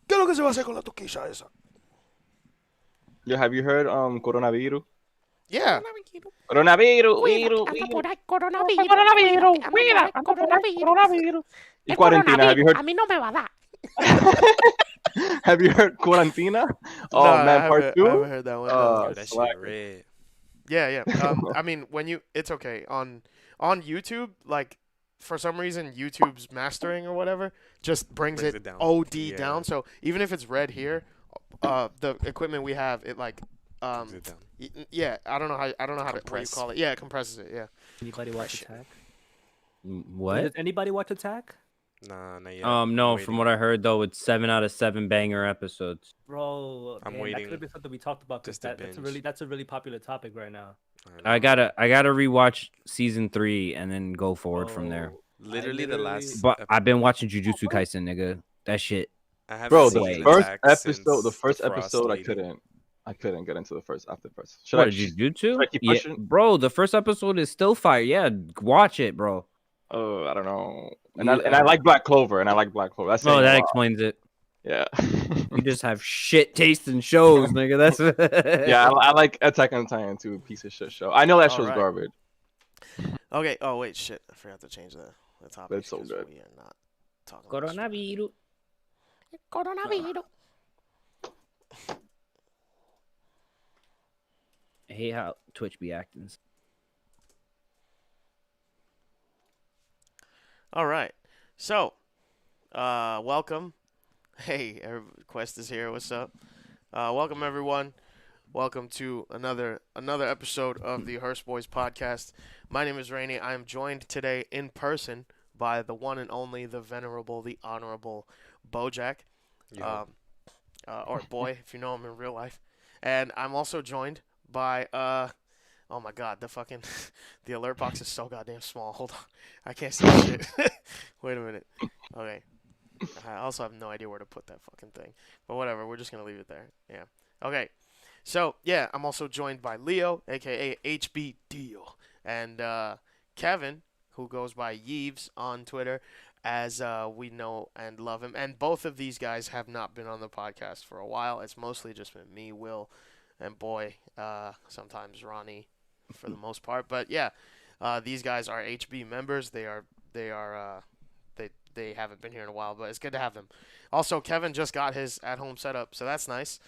¿Qué es lo que se va a hacer con la toquilla esa? Yo, have you heard coronavirus? Yeah. Coronavirus, Cuídate, virus, anda virus. por ahí, coronavirus. Coronavirus, Cuídate, anda por cuida, ahí, anda por ahí, coronavirus. coronavirus. Y El cuarentena, have you coronavirus, heard? a mí no me va a dar. Have you heard quarantina? No, Oh I man, part haven't. I haven't two. heard that one. No. Yo, that Slack. shit red. Yeah. I mean, it's okay on YouTube. Like, for some reason, YouTube's mastering or whatever just brings Brings it it down. OD Yeah. down. So even if it's red here, the equipment we have, it like Brings it down. yeah. I don't know how to what you Compress. call it. Yeah, it compresses it. Yeah. Anybody watch Attack? What? Does anybody watch Attack? Nah, not yet. No. I'm From waiting. what I heard though, it's 7 out of 7 banger episodes. Bro, I'm man, waiting that could be something we talked about. 'Cause just to that's a binge. really popular topic right now. I gotta rewatch season 3 and then go forward from there. Bro, Literally the last. But I've been watching Jujutsu Kaisen, nigga. That shit. I haven't Bro, seen the Wait. first Attack episode, since the first Frost episode, Lady. I couldn't get into the first after first. Should What, I? Jujutsu? should I keep Yeah, pushing? bro, the first episode is still fire. Yeah, watch it, bro. I don't know. And Yeah. I like Black Clover, and I like Black Clover. That's No, saying a that lot. explains it. Yeah. You just have shit taste in shows, nigga. That's Yeah, I like Attack on Titan too. Piece of shit show. I know that show's Alright. garbage. Okay. Oh wait, shit. I forgot to change the topic. That's so 'cause good. We are not talking about shit. Coronavirus. Coronavirus. I hate how Twitch be acting. All right. So, welcome. Hey, Quest is here. What's up? Welcome everyone. Welcome to another episode of the Hearst Boys podcast. My name is Rainey. I am joined today in person by the one and only, the venerable, the honorable Bojack, Yo. or Boy, if you know him in real life. And I'm also joined by oh my god, the alert box is so goddamn small. Hold on, I can't see shit. Wait a minute. Okay. I also have no idea where to put that fucking thing. But whatever, we're just gonna leave it there. Yeah. Okay. So yeah, I'm also joined by Leo, aka HB Deal, and Kevin, who goes by Yeeves on Twitter, as we know and love him. And both of these guys have not been on the podcast for a while. It's mostly just been me, Will, and Boy. Sometimes Ronnie, for the most part. But yeah, these guys are HB members. They haven't been here in a while, but it's good to have them. Also, Kevin just got his at-home setup, so that's nice.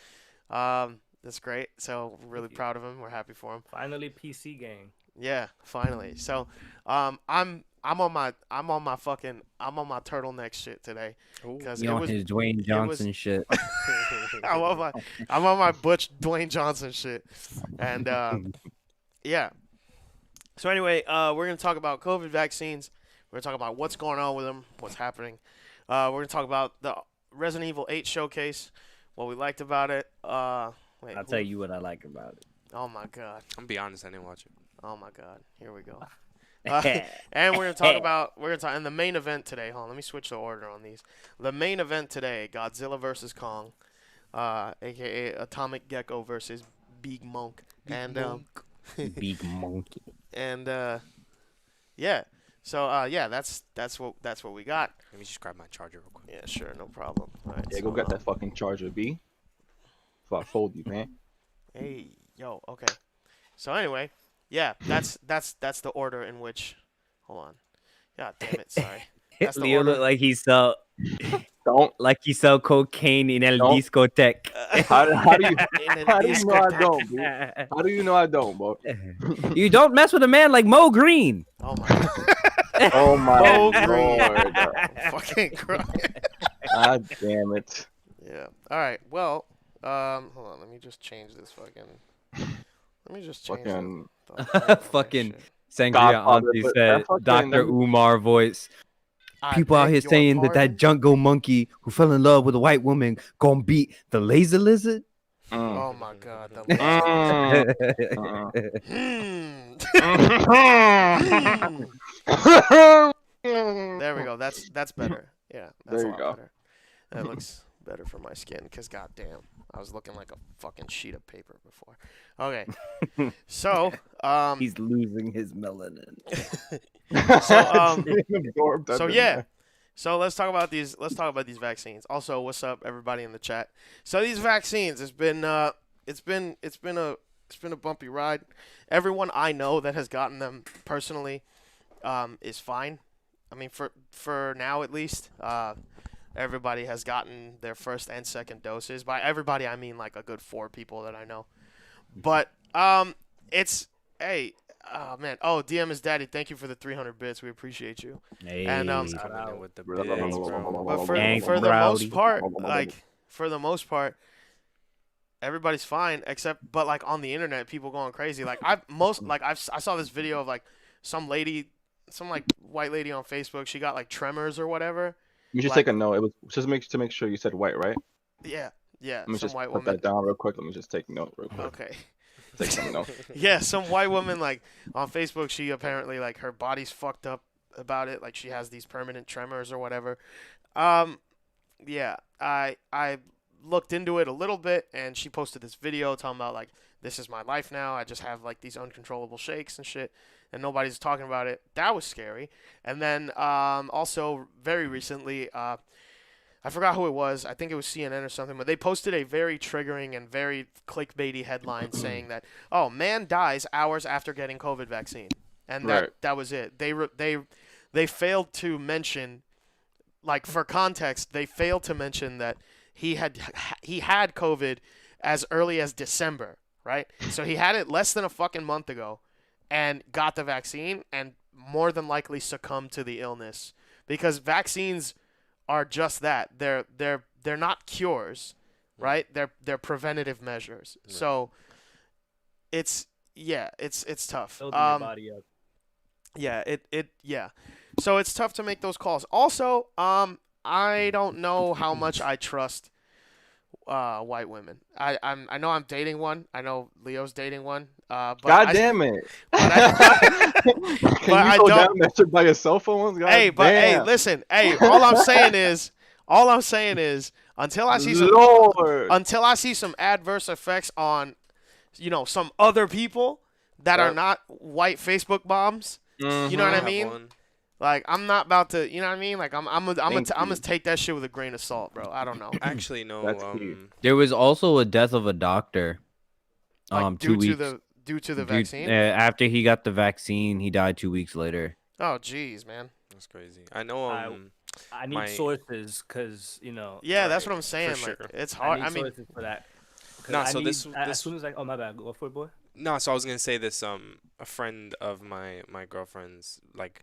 That's great. So we're really proud of him. We're happy for him. Finally, PC gang. Yeah, finally. So, I'm on my turtleneck shit today because You it on was his Dwayne Johnson shit. I'm on my Butch Dwayne Johnson shit, and yeah. So anyway, we're gonna talk about COVID vaccines. We're gonna talk about what's going on with them, what's happening. We're gonna talk about the Resident Evil 8 showcase, what we liked about it. Wait, I'll tell you what I like about it. Oh my god. I'm gonna be honest, I didn't watch it. Oh my god. Here we go. And we're gonna talk in the main event today. Hold on, let me switch the order on these. The main event today: Godzilla versus Kong, aka Atomic Gecko versus Beeg Monk, Big monkey. and yeah. So yeah, that's what we got. Let me just grab my charger real quick. Yeah, sure, no problem. All right, Yeah, so, go get that fucking charger, B. Before I fold you, man. Hey, yo, okay. So anyway, yeah, that's the order in which. Hold on. God damn it, sorry. That's the Leo order. look like he Don't. sell cocaine in el Don't. discotheque. How do you In how a do you know I discotheque. don't, B? How do you know I don't, bro? You don't mess with a man like Mo Green. Oh my god. Oh my Oh, Green. lord. I'm fucking crying. God damn it. Yeah. All right. Well, hold on. Let me just change this fucking. Let me just change Fucking the Fucking shit. Sangria Godfather, Auntie but said, that fucking- Dr. Umar voice. I People out beg here your saying that pardon? jungle monkey who fell in love with a white woman gonna beat the laser lizard. Oh my god. The There we go. That's better. Yeah, that's There a you lot go. better. That looks better for my skin. Cause goddamn, I was looking like a fucking sheet of paper before. Okay, so He's losing his melanin. so Being absorbed so under yeah, there. So let's talk about these. Let's talk about these vaccines. Also, what's up, everybody in the chat? So these vaccines, it's been a bumpy ride. Everyone I know that has gotten them personally, is fine. I mean, for now at least, everybody has gotten their first and second doses. By everybody, I mean like a good 4 people that I know. But it's hey. Oh man! Oh, DM is daddy. Thank you for the 300 bits. We appreciate you. Hey. And Coming in with the bigs, bro. But Thanks, for the Rowdy. most part, everybody's fine except but like on the internet, people going crazy. Like I saw this video of like some lady, some like white lady on Facebook. She got like tremors or whatever. You should Like- take a note. It was just to make sure you said white, right? Yeah, Let me some just white put woman. that down real quick. Let me just take note real quick. Okay. Take some note. Yeah, some white woman like on Facebook. She apparently like her body's fucked up about it. Like she has these permanent tremors or whatever. Yeah, I looked into it a little bit, and she posted this video talking about like this is my life now. I just have like these uncontrollable shakes and shit, and nobody's talking about it. That was scary. And then also very recently, I forgot who it was. I think it was CNN or something, but they posted a very triggering and very clickbaity headline saying that, "Oh, man dies hours after getting COVID vaccine," and Right. that was it. They failed to mention, like for context, they failed to mention that he had COVID as early as December, right? So he had it less than a fucking month ago, and got the vaccine, and more than likely succumbed to the illness because vaccines are just that. They're not cures, right? They're preventative measures. Right. So it's tough. Building your body up. Yeah. So it's tough to make those calls. Also, I don't know how much I trust white women. I know I'm dating one. I know Leo's dating one. But God damn it! But Can but you I go don't- down that shit by your cell phone? God hey, but hey, damn. listen. Hey, all I'm saying is until I see some Lord. until I see some adverse effects on, some other people that are Right. not white Facebook bombs. You know what I have mean? one. Like I'm not about to, you know what I mean? Like I'm Thank gonna you. take that shit with a grain of salt, bro. I don't know. Actually, no. That's key. There was also a death of a doctor. Like 2 due weeks. to the Due- vaccine. after he got the vaccine, he died 2 weeks later. Oh jeez, man. That's crazy. I know. I need my- sources because Yeah, that's Right, what I'm saying. for Like sure. it's I hard. need I mean, sources for that. 'Cause Nah, I so need- this- as this- soon as my bad, go for it, boy. No, so I was gonna say this. A friend of my girlfriend's like,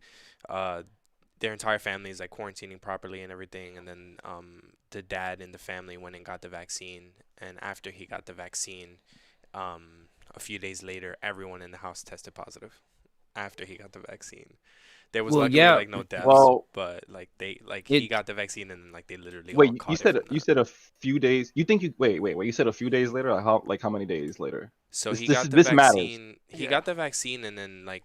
their entire family is like quarantining properly and everything, and then the dad in the family went and got the vaccine, and after he got the vaccine, a few days later, everyone in the house tested positive. After he got the vaccine, there was Well, luckily yeah. like no deaths, Well- but like he It- got the vaccine and like they literally all Wait, you caught it said from you that. said a few days. You think you wait? You said a few days later. Or how many days later? So This- he this got is- the this matters. vaccine. He Yeah. got the vaccine, and then like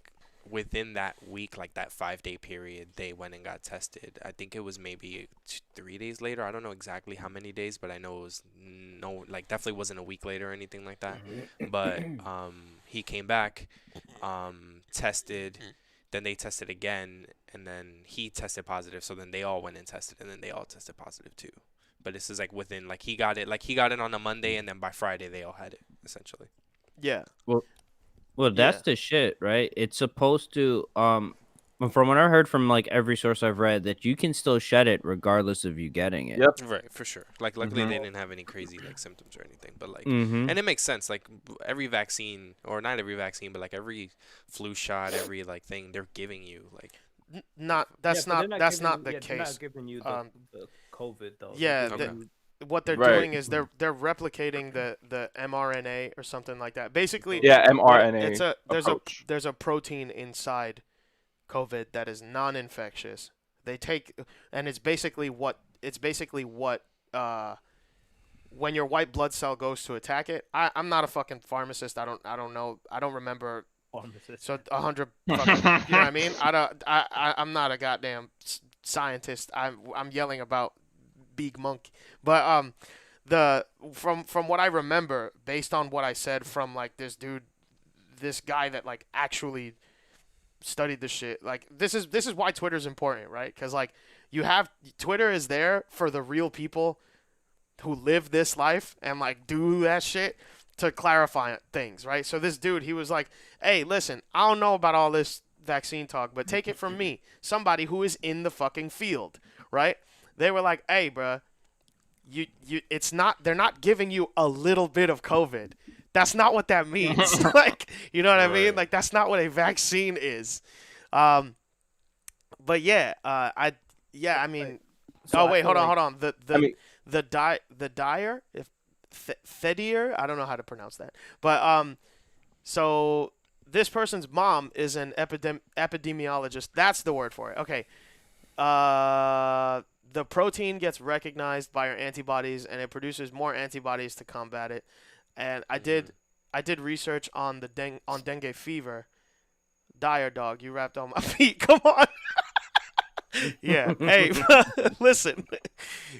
within that week, like that 5-day period, they went and got tested. I think it was maybe 3 days later. I don't know exactly how many days, but I know it was definitely wasn't a week later or anything like that. But he came back, tested, then they tested again, and then he tested positive. So then they all went and tested, and then they all tested positive too. But this is like within he got it on a Monday, and then by Friday they all had it essentially. yeah. Well, that's Yeah. the shit, right? It's supposed to from what I heard from like every source I've read, that you can still shed it regardless of you getting it. Yep. Right, for sure. Like luckily Mhm. they didn't have any crazy like symptoms or anything, but like Mm-hmm. and it makes sense. Like every vaccine, or not every vaccine, but like every flu shot, every like thing they're giving you, like That's Yeah, but not they're the They're not case. giving you Um, the COVID though. yeah, They're giving you- What they're Right. doing is they're replicating the mRNA or something like that. Basically, Yeah, mRNA. It's approach. there's a protein inside COVID that is non-infectious. They take and it's basically what when your white blood cell goes to attack it. I'm not a fucking pharmacist. I don't know. I don't remember. pharmacist. So 100 fucking, you know what I mean? I'm not a goddamn scientist. I'm yelling about Beeg Monke. But from what I remember, based on what I said from like this guy that like actually studied the shit. Like this is why Twitter's important, right? Because like you have Twitter is there for the real people who live this life and like do that shit to clarify things, right? So this dude, he was like, "Hey, listen, I don't know about all this vaccine talk, but take it from me, somebody who is in the fucking field, right?" They were like, "Hey, bruh, it's not, they're not giving you a little bit of COVID. That's not what that means." Like, you know what I mean? Right. Like, that's not what a vaccine is. But yeah, I mean, So oh I wait, feel hold like- on. I mean, The Dyer, if Thedier, I don't know how to pronounce that. But so this person's mom is an epidemiologist. That's the word for it. Okay. The protein gets recognized by our antibodies, and it produces more antibodies to combat it. And I did research on on dengue fever. Dyer, dog, you wrapped on my feet. Come on. Yeah. Hey, listen.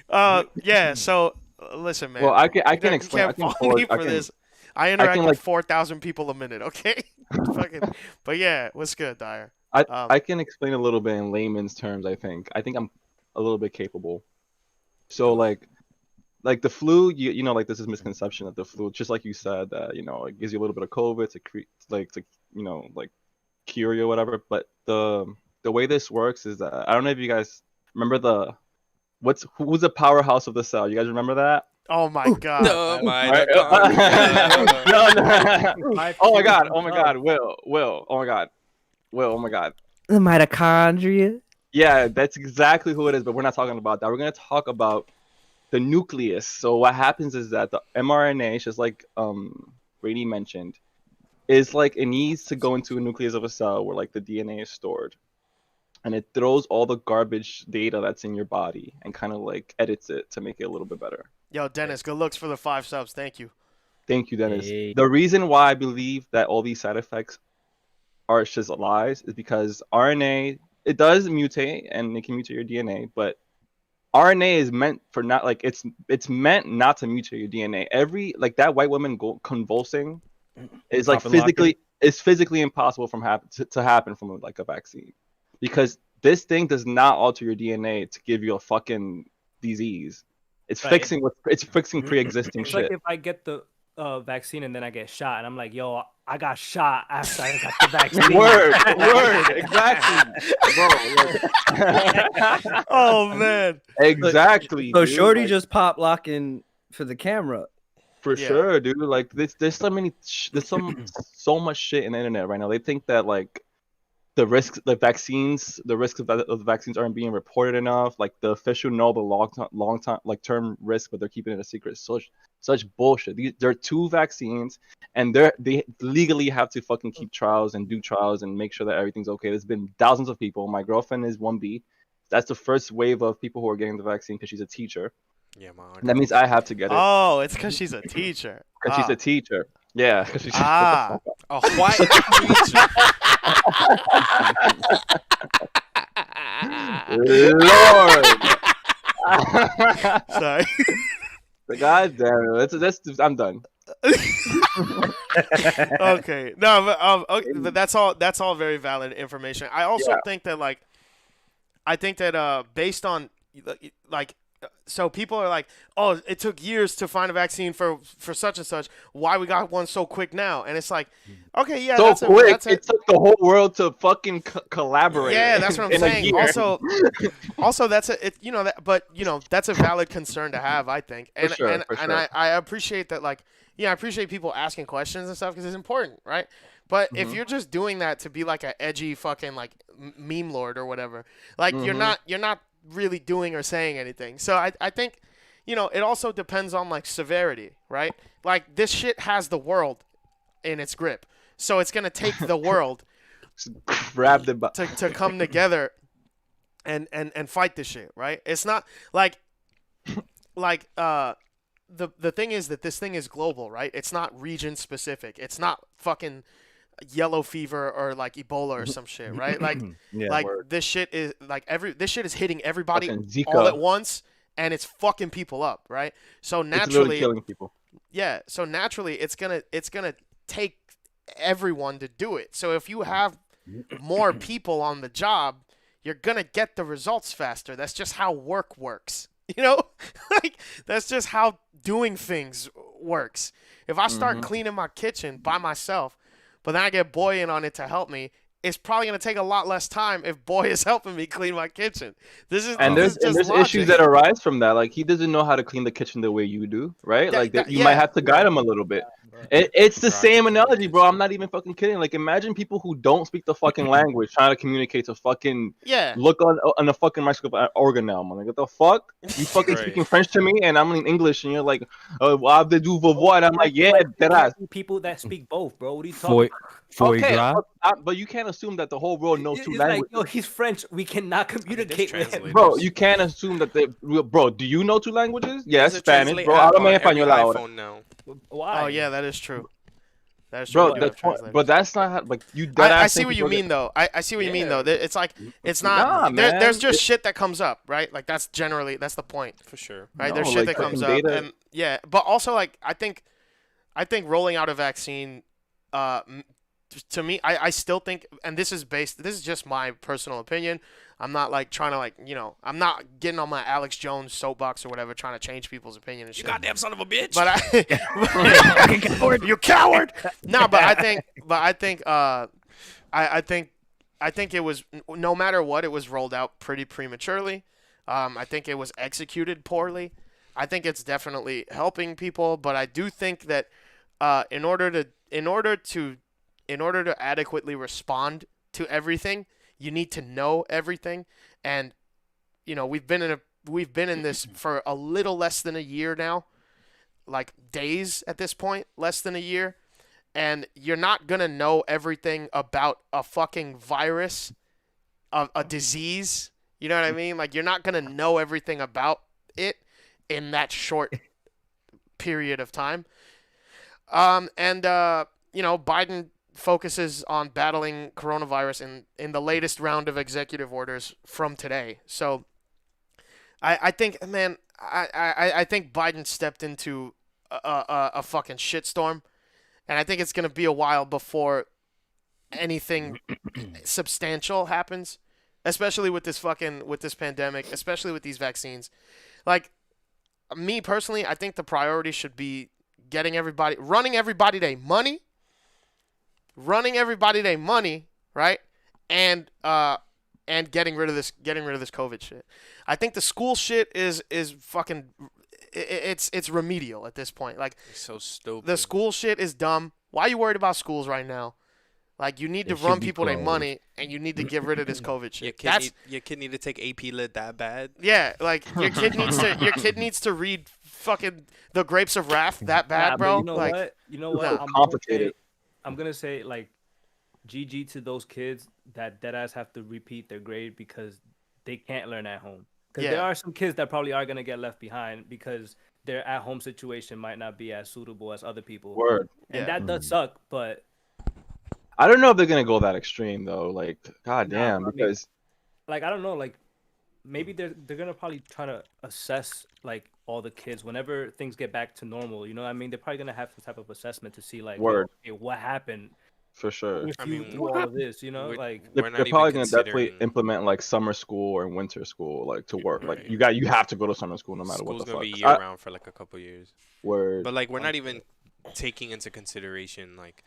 Yeah. So listen, man. well, I You can you explain. I can't can fault forward. me I for can. this. I interact with like 4,000 people a minute. Okay. Fucking. But yeah, what's good, Dyer? I can explain a little bit in layman's terms. I think I'm a little bit capable. So like the flu, you know, like this is misconception that the flu, just like you said, that it gives you a little bit of COVID to create to like cure you or whatever. But the way this works is that I don't know if you guys remember who's the powerhouse of the cell. You guys remember that? Oh my God. No, man. my Alright, no. Oh my God! Oh my God! Will! Oh my God! Will! Oh my God! The mitochondria. Yeah, that's exactly who it is. But we're not talking about that. We're gonna talk about the nucleus. So what happens is that the mRNA, just like Brady mentioned, is like it needs to go into a nucleus of a cell where like the DNA is stored, and it throws all the garbage data that's in your body and kind of like edits it to make it a little bit better. Yo, Dennis, good looks for the 5 subs. Thank you. Thank you, Dennis. Hey. The reason why I believe that all these side effects are just lies is because RNA, it does mutate and it can mutate your DNA, but RNA is meant for not like it's meant not to mutate your DNA. Every like that white woman convulsing is like Pop and lock it. physically impossible to happen from like a vaccine, because this thing does not alter your DNA to give you a fucking disease. It's Right. fixing pre-existing It's shit. like if I get the vaccine and then I get shot, and I'm like, yo, I got shot after I got the vaccine. Word, exactly, bro. Oh man. Exactly. So dude. Shorty Like, just pop locking for the camera. for Yeah. sure, dude. Like there's so much shit in the internet right now. They think that like the risks of the vaccines aren't being reported enough. Like the official know the long time like term risk, but they're keeping it a secret. Such bullshit. There are 2 vaccines, and they legally have to fucking keep trials and do trials and make sure that everything's okay. There's been thousands of people. My girlfriend is 1B. That's the first wave of people who are getting the vaccine because she's a teacher. Yeah, my And that means I have to get it Oh, it's because she's a teacher. because she's a teacher. Yeah, because she's Ah. a white creature. Lord. Sorry. God damn it. I'm done. Okay. No, but okay, but that's all very valid information. I also think that based on like so people are like, "Oh, it took years to find a vaccine for such and such. Why we got one so quick now?" And it's like, okay, yeah, So that's quick. a It took the whole world to fucking collaborate. yeah, that's what I'm in a saying. year. Also, that's that's a valid concern to have, I think. And sure, and, for and sure. I appreciate that, like, I appreciate people asking questions and stuff because it's important, right? But Mm-hmm. if you're just doing that to be like an edgy fucking like meme lord or whatever, like you're Mm-hmm. not really doing or saying anything. So I think, it also depends on like severity, right? Like this shit has the world in its grip. So it's going to take the world Grab the butt. to come together and fight this shit, right? It's not like the thing is that this thing is global, right? It's not region specific. It's not fucking yellow fever or like Ebola or some shit, right? Like Yeah. like word. this shit is this shit is hitting everybody Fucking Zika. all at once, and it's fucking people up, right? So It's literally naturally, killing people. yeah. So naturally, it's gonna take everyone to do it. So if you have more people on the job, you're gonna get the results faster. That's just how work works. You know, like that's just how doing things works. If I start cleaning my kitchen by myself, but then I get Boy in on it to help me, it's probably gonna take a lot less time if Boy is helping me clean my kitchen. This is And just there's logic. issues that arise from that. Like he doesn't know how to clean the kitchen the way you do, right? Like that, you might have to guide him a little bit. It's the same analogy, bro. I'm not even fucking kidding. Like imagine people who don't speak the fucking language trying to communicate to fucking look on a fucking microscope organelle. Man. Like what the fuck? You fucking speaking French to me and I'm in English and you're like, what they do for what? I'm like, yeah, that people that speak both, bro. What are you talking about? Okay, but you can't assume that the whole world knows two It's languages. like, yo, he's French. We cannot communicate with him. Bro, you can't assume that bro, do you know two languages? Yes, There's a Spanish, translate bro. app Háblame on every español ahora. iPhone now. Why? Oh yeah, that is true. That is true. Bro, we do have but translators. that's not how, like you. I see what you mean though. I see what you mean though. It's like it's not. There's just shit that comes up, right? Like that's the point, For sure. right? No, There's shit like, that comes fucking up, data. and yeah, but also like I think rolling out a vaccine, to me, I still think, and this is just my personal opinion. I'm not like trying to like I'm not getting on my Alex Jones soapbox or whatever, trying to change people's opinion and shit. You goddamn son of a bitch. But you coward. No, but I think it was, no matter what, it was rolled out pretty prematurely. I think it was executed poorly. I think it's definitely helping people, but I do think that in order to adequately respond to everything, you need to know everything. And we've been in this for a little less than a year now, like days at this point, less than a year, and you're not gonna know everything about a fucking virus, a disease. You know what I mean? Like you're not gonna know everything about it in that short period of time. Biden focuses on battling coronavirus in the latest round of executive orders from today. So I think, man, I think Biden stepped into a fucking shitstorm, and I think it's gonna be a while before anything substantial happens, especially with this pandemic, especially with these vaccines. Like me personally, I think the priority should be running everybody their money, right? And getting rid of this COVID shit. I think the school shit is fucking it's remedial at this point. Like It's so stupid. the school shit is dumb. Why are you worried about schools right now? Like you need to run people their money and you need to get rid of this COVID shit. Your kid need to take AP Lit that bad? Yeah, like your kid needs to read fucking The Grapes of Wrath that bad, Nah, bro. but you know Like, what? You know what? no. Complicated. I'm gonna say like, GG to those kids that deadass have to repeat their grade because they can't learn at home. Because there are some kids that probably are gonna get left behind because their at-home situation might not be as suitable as other people. Word. And that does suck, but I don't know if they're gonna go that extreme though. Like, goddamn, because like I don't know, like maybe they're gonna probably try to assess like all the kids whenever things get back to normal. You know what I mean? They're probably gonna have some type of assessment to see like, Word. okay, what happened for sure. with you through all of this. You know, like They're We're not probably even gonna definitely considering- implement like summer school or winter school, like to work. Right. Like you have to go to summer school no matter School's what the gonna fuck. be year round for like a couple years. Word. But like we're not even taking into consideration like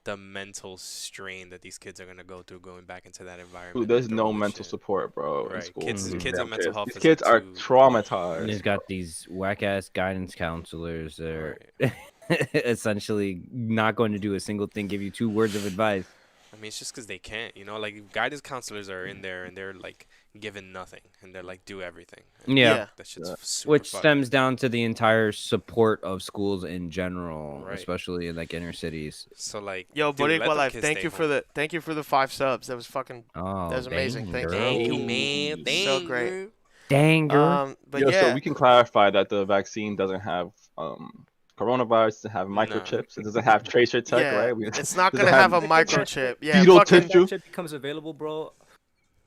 the mental strain that these kids are gonna go through going back into that environment. Dude, there's and no all this mental shit. support, bro. In Right. school. Kids These and damn mental kids. health These is kids like are too- And traumatized. he's got these whack ass guidance counselors that are essentially not going to do a single thing, give you 2 words of advice. I mean, it's just because they can't, like guidance counselors are in there and they're like given nothing and they're like do everything. And Yeah. that shit's super Which fucked. stems down to the entire support of schools in general, Right. especially in like inner cities. So like, yo, dude, let Boricua them Life, kids thank stay you for the 5 subs. That was fucking Oh, that was amazing. Thank you. Thank you, Ooh. man. So Thank great. you. Danger. But So yeah, we can clarify that the vaccine doesn't have coronavirus, it doesn't have microchips, it doesn't have tracer tech, yeah, right? it's not doesn't gonna have a have microchip. Yeah, fetal fucking tissue. that shit becomes available, bro.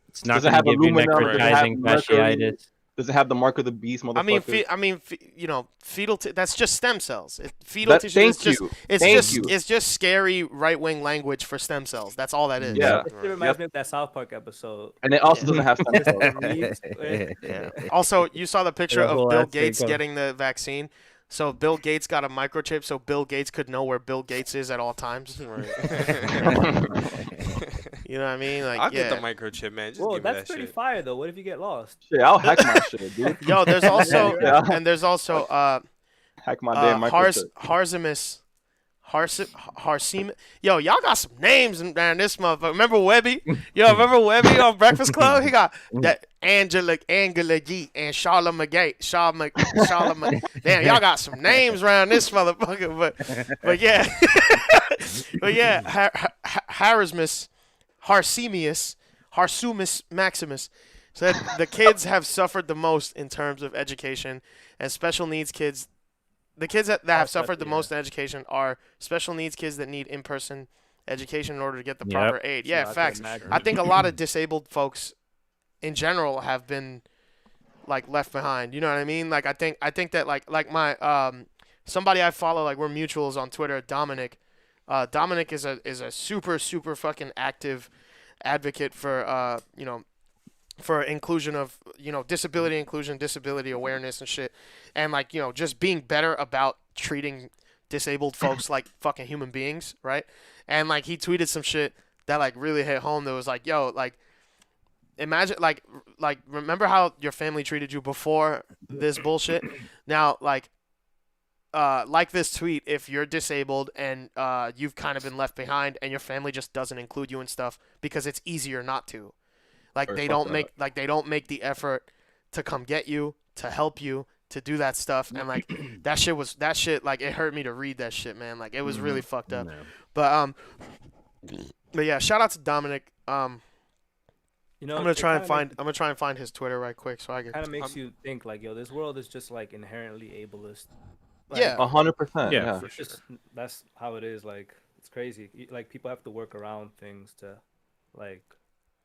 It's not doesn't going to have give you aluminum, doesn't have necrotizing mercury. fasciitis. Does it have the mark of the beast, motherfucker? Fetal. That's just stem cells. Fetal tissue is Thank just. you. It's Thank just. you. It's just scary right wing language for stem cells. That's all that is. Yeah. It still reminds me of that South Park episode. And it also doesn't have stem Just cells. the memes. Yeah. Also, you saw the picture The of whole Bill ass thing Gates goes- getting the vaccine. So Bill Gates got a microchip, so Bill Gates could know where Bill Gates is at all times. You know what I mean? Like, I'll yeah. get the microchip, man. Just Whoa, give me that's that pretty shit. fire though. What if you get lost? Shit, I'll hack my shit, dude. Yo, there's also Yeah. and there's also Hack my damn microchip. Harsim. Yo, y'all got some names in this motherfucker. Remember Webby? Yo, remember Webby on Breakfast Club? He got that Angela G and Charlotte McGee. Damn, y'all got some names around this motherfucker. But yeah, Harsumus Maximus said the kids have suffered the most in terms of education, and special needs kids. The kids that have suffered the most in education are special needs kids that need in-person education in order to get the proper aid. Yeah, So I facts. can imagine. I think a lot of disabled folks in general have been like left behind. You know what I mean? Like I think that like my somebody I follow, like we're mutuals on Twitter, Dominic. Dominic is a super fucking active advocate for for inclusion of disability inclusion, disability awareness and shit, and like just being better about treating disabled folks like fucking human beings, right? And like he tweeted some shit that like really hit home. That was like, yo, like imagine like remember how your family treated you before this bullshit? Now like this tweet, if you're disabled and you've kind of been left behind and your family just doesn't include you and stuff because it's easier not to. Like Or they fuck don't make the effort to come get you, to help you, to do that stuff, and like that shit like it hurt me to read that shit, man. Like it was really fucked up. But yeah, shout out to Dominic. I'm gonna try and find his Twitter right quick so I can. Kind of makes you think like, yo, this world is just like inherently ableist. Yeah. 100%. Yeah, Yeah. for It's just that's how it is. Like it's crazy. Like people have to work around things to like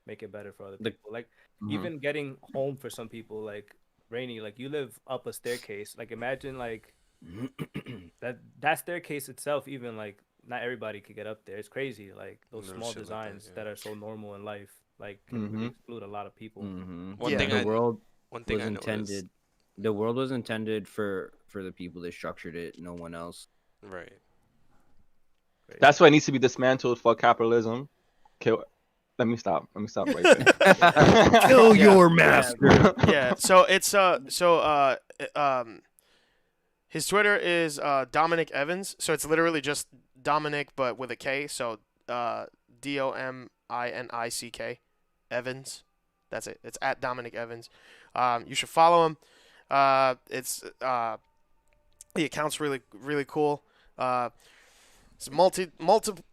make it better for other people. Like even getting home for some people, like Rainy, like you live up a staircase. Like imagine like that staircase itself, even like not everybody could get up there. It's crazy. Like those No small shit like that, designs yeah. that are so normal in life, like can really exclude a lot of people. One Yeah. thing The world one thing was I know is intended. The world was intended for the people that structured it. No one else. right. That's why it needs to be dismantled for capitalism. Kill. Let me stop right there. Kill Yeah. your master. Yeah. So it's his Twitter is Dominic Evans. So it's literally just Dominic but with a K. So DOMINICK Evans. That's it. It's at Dominic Evans. You should follow him. It's the account's really cool. It's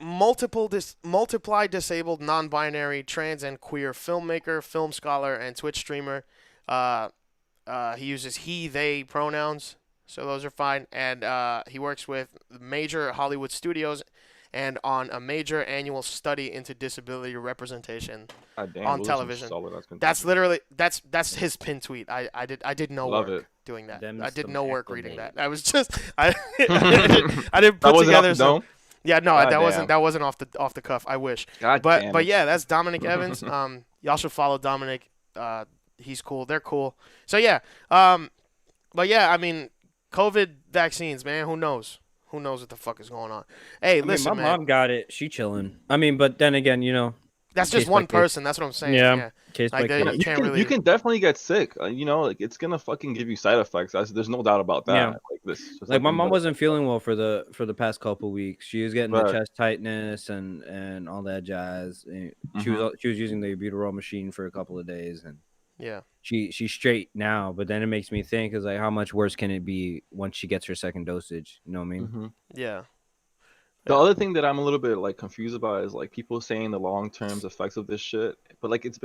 multiply disabled, non-binary, trans and queer filmmaker, film scholar, and Twitch streamer. He uses he, they pronouns, so those are fine. And he works with major Hollywood studios and on a major annual study into disability representation on television. That's literally that's his pin tweet. I did no Love work it. doing that. Them's I did some no work reading acclimate. that. I was just I didn't That put wasn't off together the some. dome? Yeah, no, God that wasn't off the cuff. I wish. God But damn but it. yeah, that's Dominic Evans. Y'all should follow Dominic. He's cool. They're cool. So yeah. But yeah, I mean, COVID vaccines, man. Who knows? Who knows what the fuck is going on? Hey, listen, my man. mom got it. She chilling. I mean, but then again, That's case just by one case. person. That's what I'm saying. Yeah. Yeah. case Like by they- case. you can't really. You can definitely get sick. Like it's gonna fucking give you side effects. There's no doubt about that. Yeah. Like this. just Like my nothing mom but- wasn't feeling well for the past couple weeks. She was getting the Right. chest tightness and all that jazz. And She Mm-hmm. was using the albuterol machine for a couple of days, and Yeah. she's straight now. But then it makes me think is like how much worse can it be once she gets her second dosage? You know what I mean? Mhm. Yeah. The other thing that I'm a little bit like confused about is like people saying the long term effects of this shit, but like it's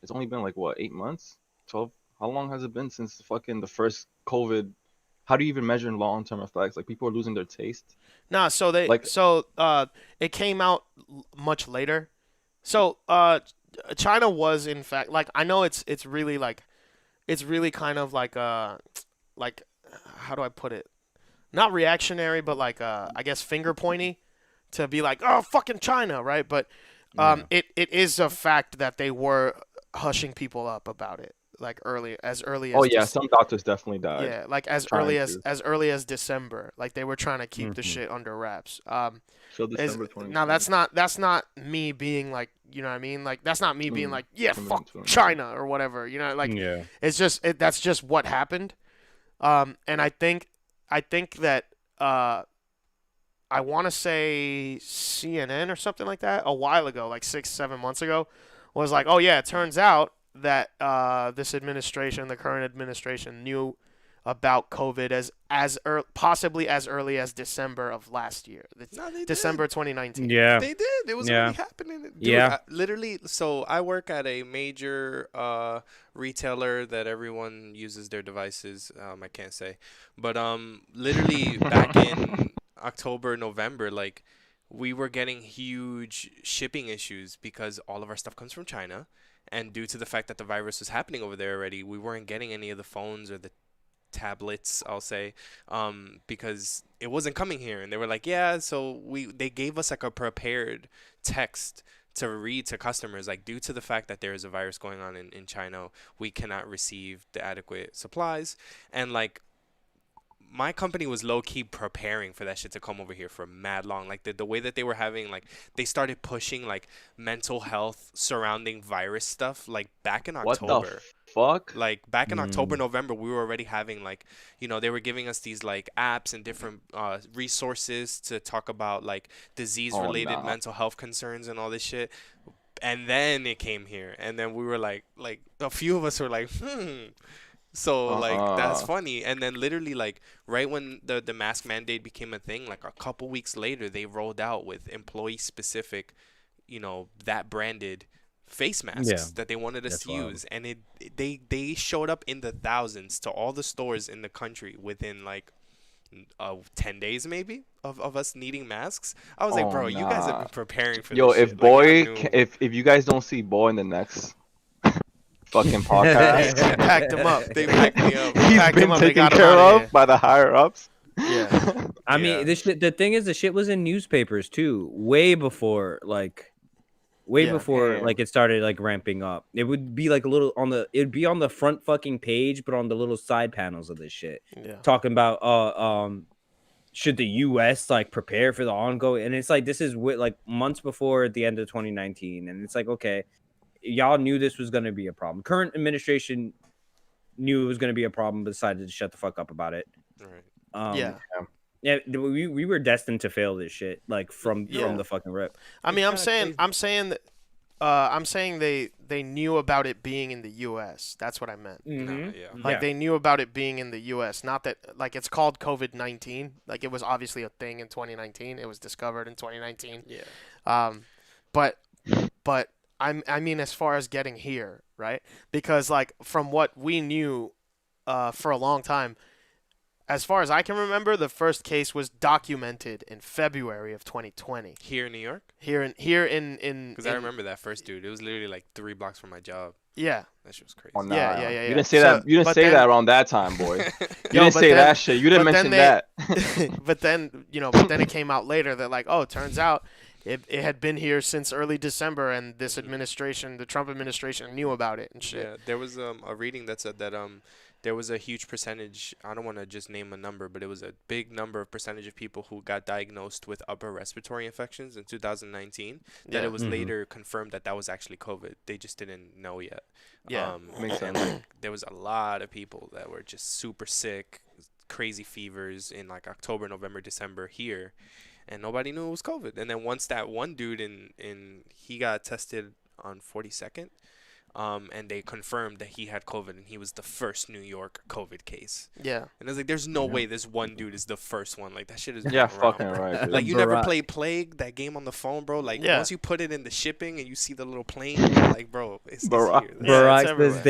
only been like what 8 months, 12. How long has it been since the first COVID? How do you even measure long term effects? Like people are losing their taste. Nah. So it came out much later. So China was in fact like I know it's really like it's really kind of like how do I put it? Not reactionary, but like I guess finger pointy to be like, oh, fucking China, right? But it is a fact that they were hushing people up about it, like early Oh as yeah, some doctors definitely died. yeah, like as trying early to. as early as December, like they were trying to keep the Mhm. shit under wraps. So Is December 2020. now that's not me being like, you know what I mean? Like that's not me being Mm, like, yeah, fuck 2020. China or whatever. You know, like Yeah. it's just that's just what happened. And I think that I want to say CNN or something like that a while ago, like 6 7 months ago, was like, oh yeah, it turns out that this administration, the current administration, knew about COVID possibly as early as December of last year, No, they December did. 2019. Yeah. They did. It was Yeah. already happening. Dude, Yeah. literally. So I work at a major retailer that everyone uses their devices. I can't say, but literally back in October, November, like we were getting huge shipping issues because all of our stuff comes from China, and due to the fact that the virus was happening over there already, we weren't getting any of the phones or the tablets, I'll say, because it wasn't coming here, and they were like, yeah, so they gave us like a prepared text to read to customers, like, due to the fact that there is a virus going on in China, we cannot receive the adequate supplies. And like my company was low key preparing for that shit to come over here for mad long. Like the way that they were having, like, they started pushing like mental health surrounding virus stuff like back in What October. the fuck? Like back in October, Mm. November, we were already having like, they were giving us these like apps and different resources to talk about like disease Oh, related nah. mental health concerns and all this shit. And then it came here, and then we were like a few of us were like, So like that's funny. And then literally like right when the mask mandate became a thing, like a couple weeks later, they rolled out with employee specific, that branded face masks Yeah. that they wanted us That's to wild. use, and they showed up in the thousands to all the stores in the country within like 10 days maybe of us needing masks. I was like, Oh, bro, you guys have nah. been preparing for Yo, this if shit. Like, boy, y'all knew. if you guys don't see boy in the next fucking podcast, They packed him up. They packed me up. he's packed him been up, they taken got him care outta of here. by the higher ups. Yeah. I Yeah. mean, the thing is, the shit was in newspapers too, way before Yeah. before Damn. it started like ramping up. It would be like a little it'd be on the front fucking page, but on the little side panels of this shit, Yeah. talking about should the U.S. like prepare for the ongoing, and it's like this is like months before the end of 2019, and it's like, okay, y'all knew this was gonna be a problem. Current administration knew it was gonna be a problem, but decided to shut the fuck up about it. Right. Yeah. Yeah, we were destined to fail this shit, like from Yeah. the fucking rip. I mean, It's kinda I'm saying that I'm saying they knew about it being in the U.S. That's what I meant. No, yeah. Like they knew about it being in the U.S. Not that like it's called COVID-19. Like it was obviously a thing in 2019. It was discovered in 2019. Yeah. But I mean as far as getting here, right? Because like from what we knew for a long time, as far as I can remember, the first case was documented in February of 2020 Here in New York? here in Because I remember that first dude. It was literally like 3 blocks from my job. Yeah. That shit was crazy. Oh, nah. Yeah. You didn't say So- that. You didn't but say then- that around that time, boy. You Yo, didn't but say then- that shit. You didn't but then mention that. but then it came out later that like, oh, it turns out it had been here since early December, and this administration, the Trump administration, knew about it and shit. Yeah, there was a reading that said that there was a huge percentage, I don't want to just name a number, but it was a big number of percentage of people who got diagnosed with upper respiratory infections in 2019, that Yeah. it was Mhm. later confirmed that was actually COVID. They just didn't know yet. Yeah. Makes and sense. like there was a lot of people that were just super sick, crazy fevers in like October, November, December here, and nobody knew it was COVID. And then once that one dude he got tested on 42nd, and they confirmed that he had COVID, and he was the first New York COVID case. Yeah. And I was like, there's no way this one dude is the first one. Like, that shit is Yeah, been around, fucking bro. right, dude. Like, you never Barack. played Plague, that game on the phone, bro? Like, Yeah. once you put it in the shipping and you see the little plane, you're like, bro, it's Barack. here. Yeah, Barack it's says everywhere.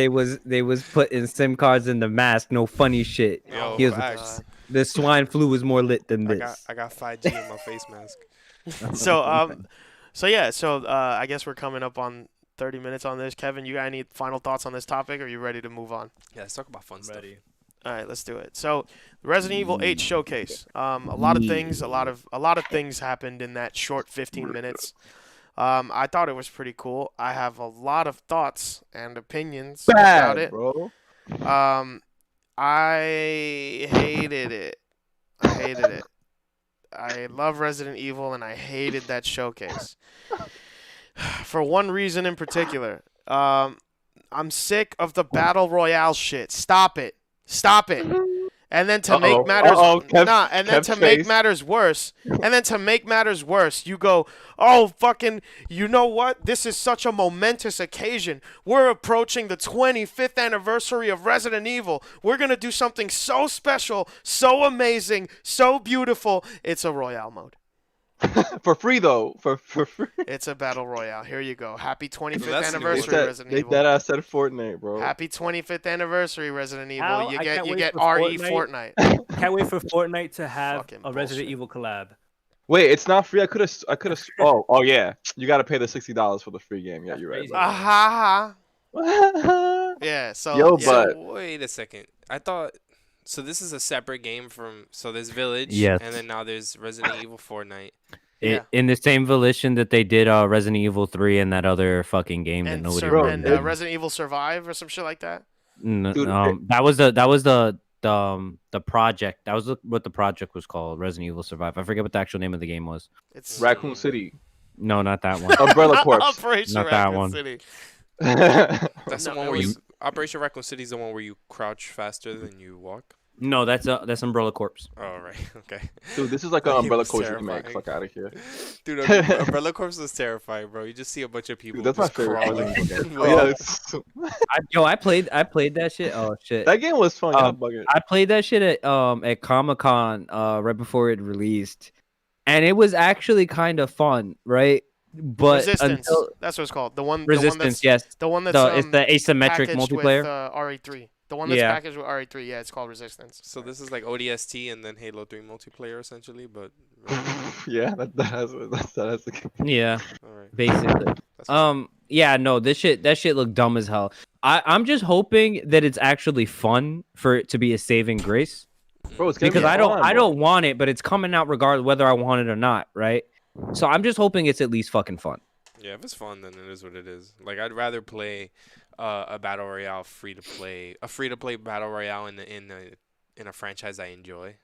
they was putting SIM cards in the mask. No funny shit. Yo, He was- facts. The swine flu was more lit than I this. got 5G in my face mask. So I guess we're coming up on 30 minutes on this. Kevin, you got any final thoughts on this topic, or are you ready to move on? Yeah, let's talk about fun stuff. Ready. All right, let's do it. So, Resident Evil 8 showcase. A lot of things, a lot of things happened in that short 15 minutes. I thought it was pretty cool. I have a lot of thoughts and opinions about it. bro. I hated it. I hated it. I love Resident Evil, and I hated that showcase. For one reason in particular. I'm sick of the battle royale shit. Stop it. Stop it. And then to make matters make matters worse, you go, "Oh, fucking, you know what? This is such a momentous occasion. We're approaching the 25th anniversary of Resident Evil. We're going to do something so special, so amazing, so beautiful. It's a royale mode. For free though. For free. It's a battle royale. Here you go. Happy 25th that's new. anniversary, Resident They Evil. dead ass said Fortnite, bro. Happy 25th anniversary, Resident Evil. Al, You I get can't you wait get for RE Fortnite. Fortnite. Can't wait for Fortnite to have Fucking a Resident bullshit. Evil collab. Wait, it's not free. I could have. Oh yeah. You gotta pay the $60 for the free game. Yeah, That's you're right. crazy. Aha. bro. Yeah. So Yo, yeah. but- So wait a second. I thought so. This is a separate game from. So there's Village, Yes. and then now there's Resident Evil Fortnite. Yeah. In the same volition that they did Resident Evil 3 and that other fucking game that and nobody Bro, and remembers. Resident Evil Survive or some shit like that. N- Dude, that was the project. That was what the project was called. Resident Evil Survive. I forget what the actual name of the game was. It's Raccoon City. No, not that one. Umbrella Corps. Operation Not that Raccoon one. City. That's No, the one it where you was- Operation Raccoon City is the one where you crouch faster than you walk. No, that's Umbrella Corps. Oh right, okay. Dude, this is like an He Umbrella was Corps terrifying. remake. Fuck out of here. Dude, Umbrella Corps was terrifying, bro. You just see a bunch of people Dude, that's my just favorite crawling. Resident Evil game. Well, Yeah, it's- I played that shit. Oh shit. that game was fun. Yeah, Um, bugging. I played that shit at Comic-Con right before it released. And it was actually kind of fun, right? But Resistance. until That's what it's called. The one. Resistance, yes. The one that's It's the asymmetric packaged multiplayer. with RE3. The one that's Yeah. packaged with RE3. Yeah, it's called Resistance. so this is like ODST and then Halo 3 multiplayer essentially, but Yeah, that has the game. Yeah, all right. basically. That's Yeah, no, that shit looked dumb as hell. I'm just hoping that it's actually fun for it to be a saving grace. Bro, it's gonna Because be I fun, bro. don't want it, but it's coming out regardless whether I want it or not, right? So I'm just hoping it's at least fucking fun. Yeah, if it's fun, then it is what it is. Like I'd rather play a battle royale free to play battle royale in a franchise I enjoy,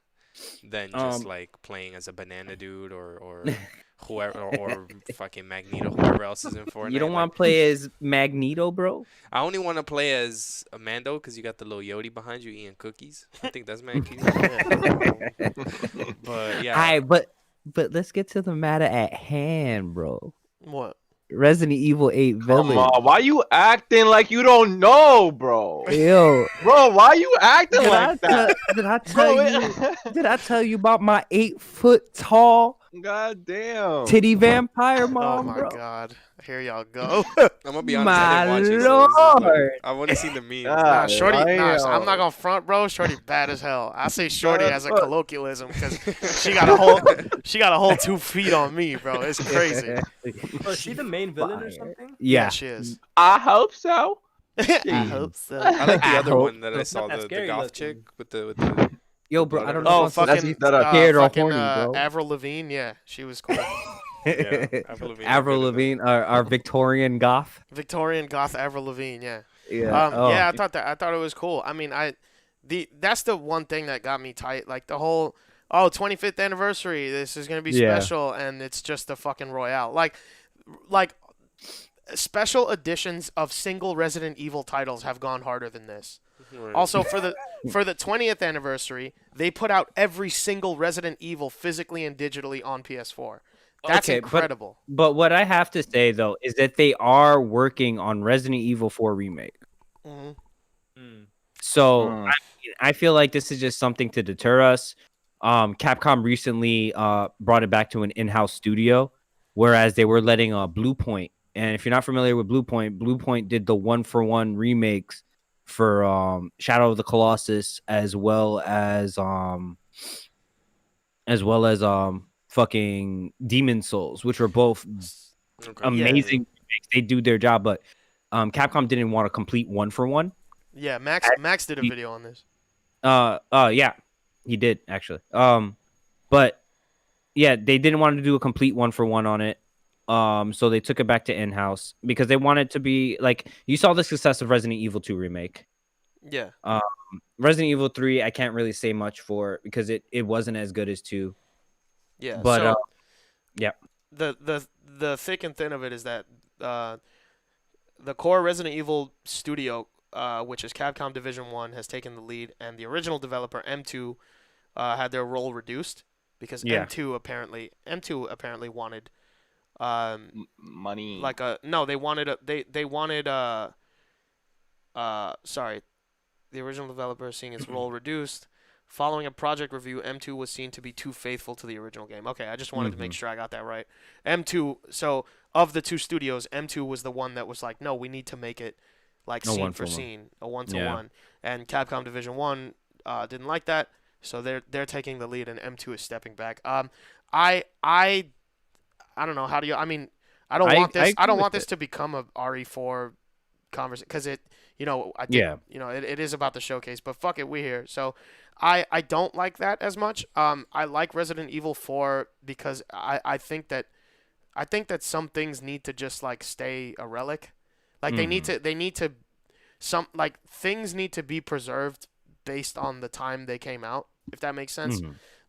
than just like playing as a banana dude or whoever or fucking Magneto, whoever else is in Fortnite. You don't Like, want to play as Magneto, bro? I only want to play as Amando because you got the little Yodi behind you eating cookies. I think that's mad cute. But yeah, Alright, but let's get to the matter at hand, bro. What? Resident Evil 8 Come Village. on, why you acting like you don't know, bro? Yo, Bro, why you acting like that? did I tell Bro, you? Did I tell you about my 8-foot tall God damn. titty vampire Oh mom, my bro? god. Here y'all go. I'm gonna be honest. I My didn't watch it, so this is, like, lord. I want to see the memes. Ah, Shorty, I'm damn. not gonna front, bro. Shorty bad as hell. I say Shorty Bad as a fuck. colloquialism because she got a whole 2 feet on me, bro. It's crazy. Oh, is she the main villain or Fire. something? Yeah. she is. I hope so. I hope so. I like the I other hope- one that I saw, Not that the scary goth looking. chick with the Yo, bro, I don't know. Oh, if I'm supposed fucking, that scared or fucking horny, bro. Avril Lavigne. Yeah, she was cool. Yeah, Avril Lavigne. Avril Lavigne, our Victorian goth. Victorian goth Avril Lavigne. Yeah. Yeah. Yeah, I thought it was cool. I mean, that's the one thing that got me tight. Like the whole 25th anniversary. This is gonna be Yeah. special, and it's just a fucking royale. Like special editions of single Resident Evil titles have gone harder than this. Right. Also, for the 20th anniversary, they put out every single Resident Evil physically and digitally on PS4. That's Okay, but- incredible. But what I have to say though is that they are working on Resident Evil 4 remake. Mhm. Mm. So Mm. I feel like this is just something to deter us. Capcom recently brought it back to an in-house studio, whereas they were letting Blue Point. And if you're not familiar with Blue Point did the 1-for-1 remakes for Shadow of the Colossus as well as fucking Demon Souls, which were both Okay. amazing remakes. They do their job, but Capcom didn't want a complete one for one. Yeah, Max did a video on this. Yeah, he did actually. But yeah, they didn't want to do a complete one for one on it. So they took it back to in-house because they wanted to be like, you saw the success of Resident Evil 2 remake. Yeah. Resident Evil 3, I can't really say much for because it wasn't as good as 2. Yeah. But so yeah. The thick and thin of it is that the core Resident Evil studio, which is Capcom Division 1, has taken the lead, and the original developer M2 had their role reduced because Yeah. M2 apparently wanted Money. like a no they wanted a they wanted sorry, the original developer seeing its role reduced. Following a project review, M2 was seen to be too faithful to the original game. Okay, I just wanted to make sure I got that right. M2, so of the two studios, M2 was the one that was like, no, we need to make it like scene for scene, a one-to-one. And Capcom Division 1 didn't like that, so they're taking the lead and M2 is stepping back. I don't know, how do you I mean, I don't want this I don't want this to become a RE4 conversation cuz it I think it is about the showcase, but fuck it, we're here. So I don't like that as much. I like Resident Evil 4 because I think that some things need to just like stay a relic. Like they need to some like things need to be preserved based on the time they came out, if that makes sense.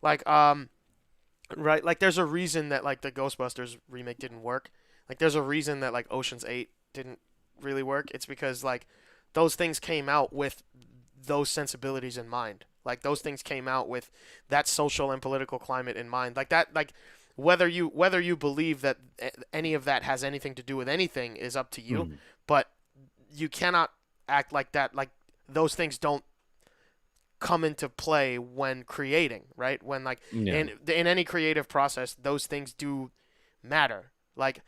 Like right, like there's a reason that like the Ghostbusters remake didn't work. Like there's a reason that like Ocean's 8 didn't really work. It's because like those things came out with those sensibilities in mind. Like those things came out with that social and political climate in mind. Like that, like whether you believe that any of that has anything to do with anything is up to you, but you cannot act like that. Like those things don't come into play when creating, right? When like in any creative process, those things do matter. Like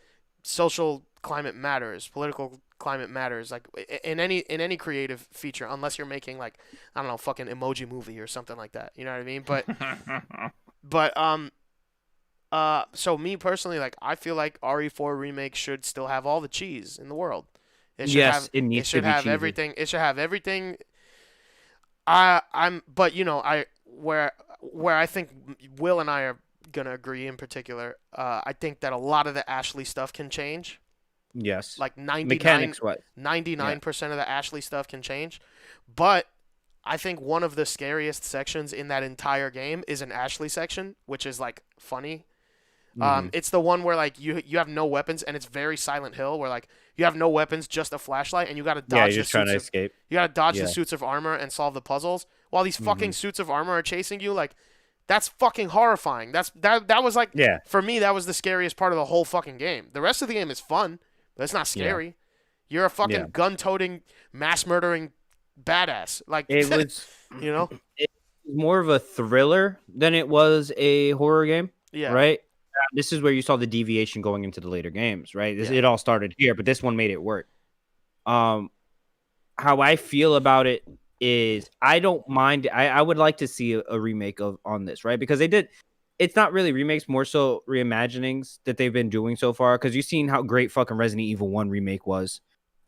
social climate matters, political climate matters, like in any creative feature, unless you're making like, I don't know, fucking Emoji Movie or something like that, you know what I mean? But so me personally, like I feel like RE4 remake should still have all the cheese in the world. It should it should have everything. It should have everything. But where I think Will and I are gonna agree in particular, I think that a lot of the Ashley stuff can change. Yes. Like 99% of the Ashley stuff can change. But I think one of the scariest sections in that entire game is an Ashley section, which is like funny. It's the one where like you have no weapons and it's very Silent Hill, where like you have no weapons, just a flashlight, and you gotta dodge you're trying to escape. You gotta dodge the suits of armor and solve the puzzles while these fucking suits of armor are chasing you. Like that's fucking horrifying. That was like for me, that was the scariest part of the whole fucking game. The rest of the game is fun. But it's not scary. You're a fucking gun-toting, mass-murdering badass. Like it was, it was more of a thriller than it was a horror game. Yeah. Right. This is where you saw the deviation going into the later games. Right. It all started here, but this one made it work. How I feel about it is I don't mind. I would like to see a remake on this, right? Because they did. It's not really remakes, more so reimaginings that they've been doing so far. Because you've seen how great fucking Resident Evil 1 remake was.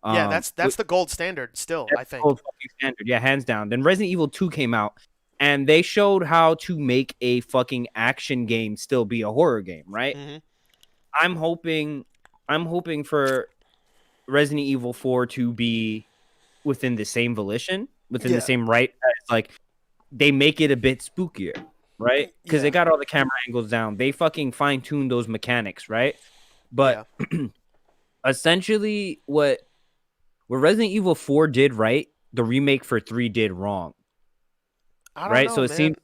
Yeah, that's the gold standard still, I think. Gold fucking standard. Yeah, hands down. Then Resident Evil 2 came out, and they showed how to make a fucking action game still be a horror game, right? I'm hoping for Resident Evil 4 to be within the same volition, within the same right. Like, they make it a bit spookier. Right? Because they got all the camera angles down. They fucking fine-tuned those mechanics, right? But essentially what Resident Evil 4 did right, the remake for 3 did wrong. Know, so it seems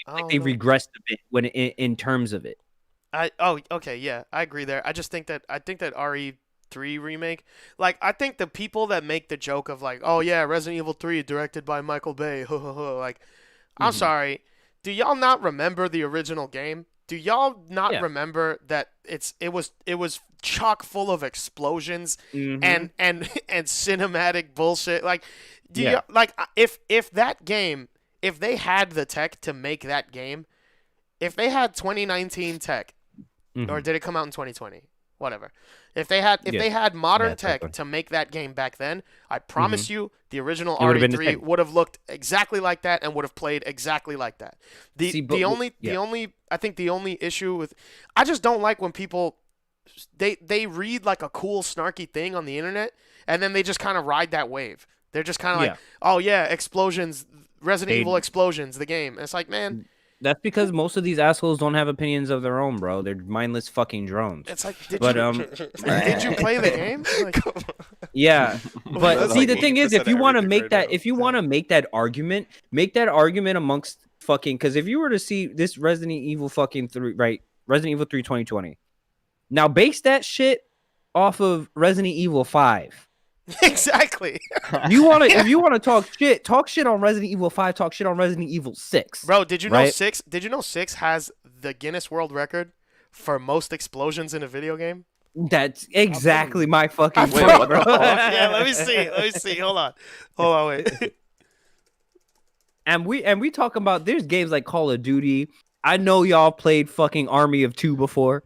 like they regressed a bit when in terms of it. I agree there. I think that RE3 remake, like I think the people that make the joke of like, oh yeah, Resident Evil 3 directed by Michael Bay, like I'm sorry. Do y'all not remember the original game? Do y'all not remember that it was chock full of explosions and cinematic bullshit? Like, if that game, if they had the tech to make that game, if they had 2019 tech, or did it come out in 2020? whatever. If they had modern Yeah, tech talkin. to make that game back then, I promise you, the original It would've been the RE3 same. would have looked exactly like that and would have played exactly like that. See, but The only I think the only issue with I just don't like when people they read like a cool snarky thing on the internet and then they just kind of ride that wave. They're just kind of Yeah. like, "Oh yeah, explosions, Resident They- Evil explosions, the game." And it's like, man, That's because most of these assholes don't have opinions of their own, bro. They're mindless fucking drones. it's like did But did you play the game? Like, yeah. But That's see, like the thing is, 80% if you of want to everything make right that, now. if you want to make that argument amongst fucking, because if you were to see this Resident Evil fucking 3, right, Resident Evil 3 2020, now base that shit off of Resident Evil 5. exactly. You want to, if you want to talk shit on Resident Evil 5, talk shit on Resident Evil 6. Bro, did you know Right? 6? Did you know 6 has the Guinness World Record for most explosions in a video game? That's exactly my fucking I'm point, Wait, what bro. the fuck? Yeah, let me see. Hold on, wait. And we talk about there's games like Call of Duty. I know y'all played fucking Army of Two before,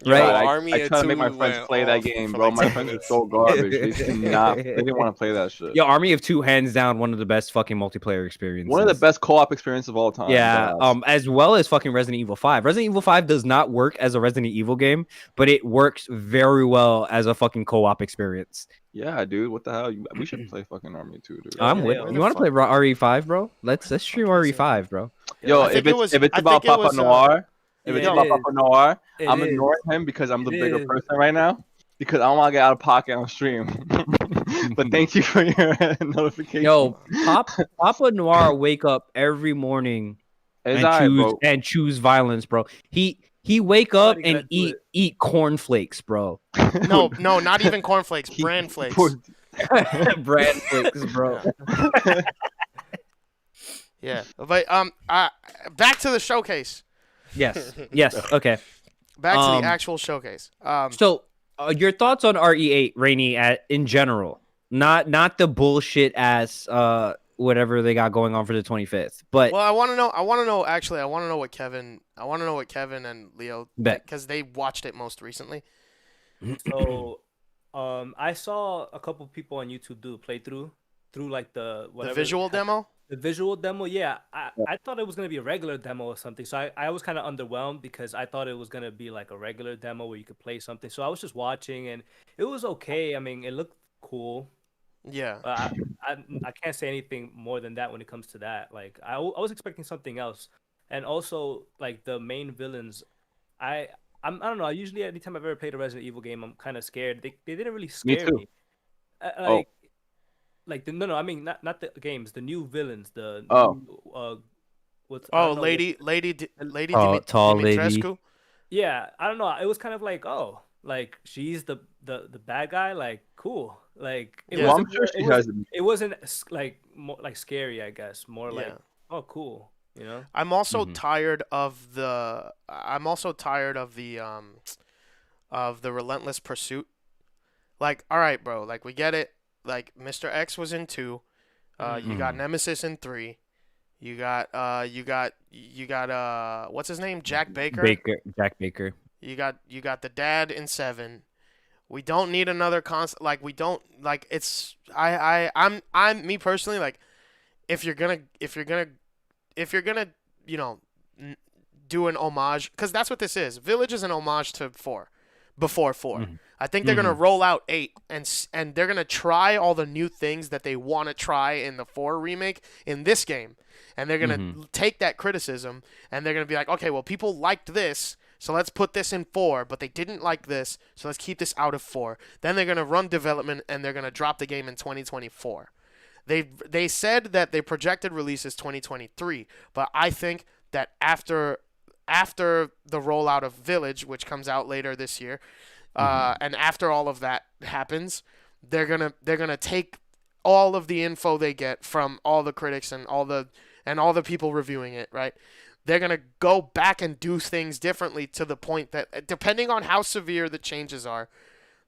Yo, right? God, Army I of try to make Two my friends went play that off game, for bro. like My 10 friends are minutes. so garbage. They didn't want to play that shit. Yo, Army of Two, hands down, one of the best fucking multiplayer experiences. One of the best co-op experiences of all time. Yeah, Deadass. as well as fucking Resident Evil 5. Resident Evil 5 does not work as a Resident Evil game, but it works very well as a fucking co-op experience. Yeah, dude. What the hell? We should play fucking Army 2, dude. I'm yeah, with. yeah. You want to play RE5, bro? Let's stream RE5, bro. Yo, I think if it's I about think it Papa was, Noir, if it's Yeah, about it Papa Noir, It I'm is. ignoring him because I'm the It bigger is. person right now. Because I don't want to get out of pocket on stream. But thank you for your notification. Yo, Papa Noir wake up every morning it's and alright, bro. choose violence, bro. He wake up Somebody gotta and do eat cornflakes, bro. No, not even cornflakes, bran flakes. Brand flakes, bro. Yeah, but back to the showcase. Yes. Okay. Back to Um, the actual showcase. So, your thoughts on RE8, Rainy, in general, not the bullshit ass whatever they got going on for the 25th, but Well, I want to know. Actually, I want to know what Kevin. I want to know what Kevin and Leo, Bet. because they watched it most recently. So, I saw a couple people on YouTube do a playthrough through like the The visual demo. The visual demo, yeah. I thought it was gonna be a regular demo or something. So I was kind of underwhelmed because I thought it was gonna be like a regular demo where you could play something. So I was just watching and it was okay. I mean, it looked cool. Yeah. But I can't say anything more than that when it comes to that. Like I was expecting something else, and also like the main villains, I don't know. I usually anytime I've ever played a Resident Evil game, I'm kind of scared. They didn't really scare too. me. Like no, I mean not the games, the new villains, the Oh. new, what's I Oh, don't know, lady Tall lady. Dimitrescu? yeah, I don't know. It was kind of like like she's the bad guy. Like cool. Like it Yeah. Well, I'm wasn't. sure she has. It wasn't like more like scary. I guess more like Yeah. oh cool. You know. I'm also Mhm. tired of the. Of the relentless pursuit. Like, all right, bro. Like, we get it. Like, Mr. X was in 2. You got Nemesis in 3. You got what's his name? Jack Baker. Jack Baker. You got the dad in 7. We don't need another constant. Like, we don't like. It's I'm me personally. Like, if you're gonna you know do an homage, because that's what this is. Village is an homage to 4, before 4. Mhm. I think they're gonna roll out 8 and they're gonna try all the new things that they want to try in the 4 remake in this game, and they're gonna take that criticism and they're gonna be like, okay, well, people liked this, so let's put this in 4, but they didn't like this, so let's keep this out of 4. Then they're gonna run development and they're gonna drop the game in 2024. They said that they projected release is 2023, but I think that after the rollout of Village, which comes out later this year, and after all of that happens, they're gonna take all of the info they get from all the critics and all the people reviewing it, right? They're gonna go back and do things differently to the point that, depending on how severe the changes are,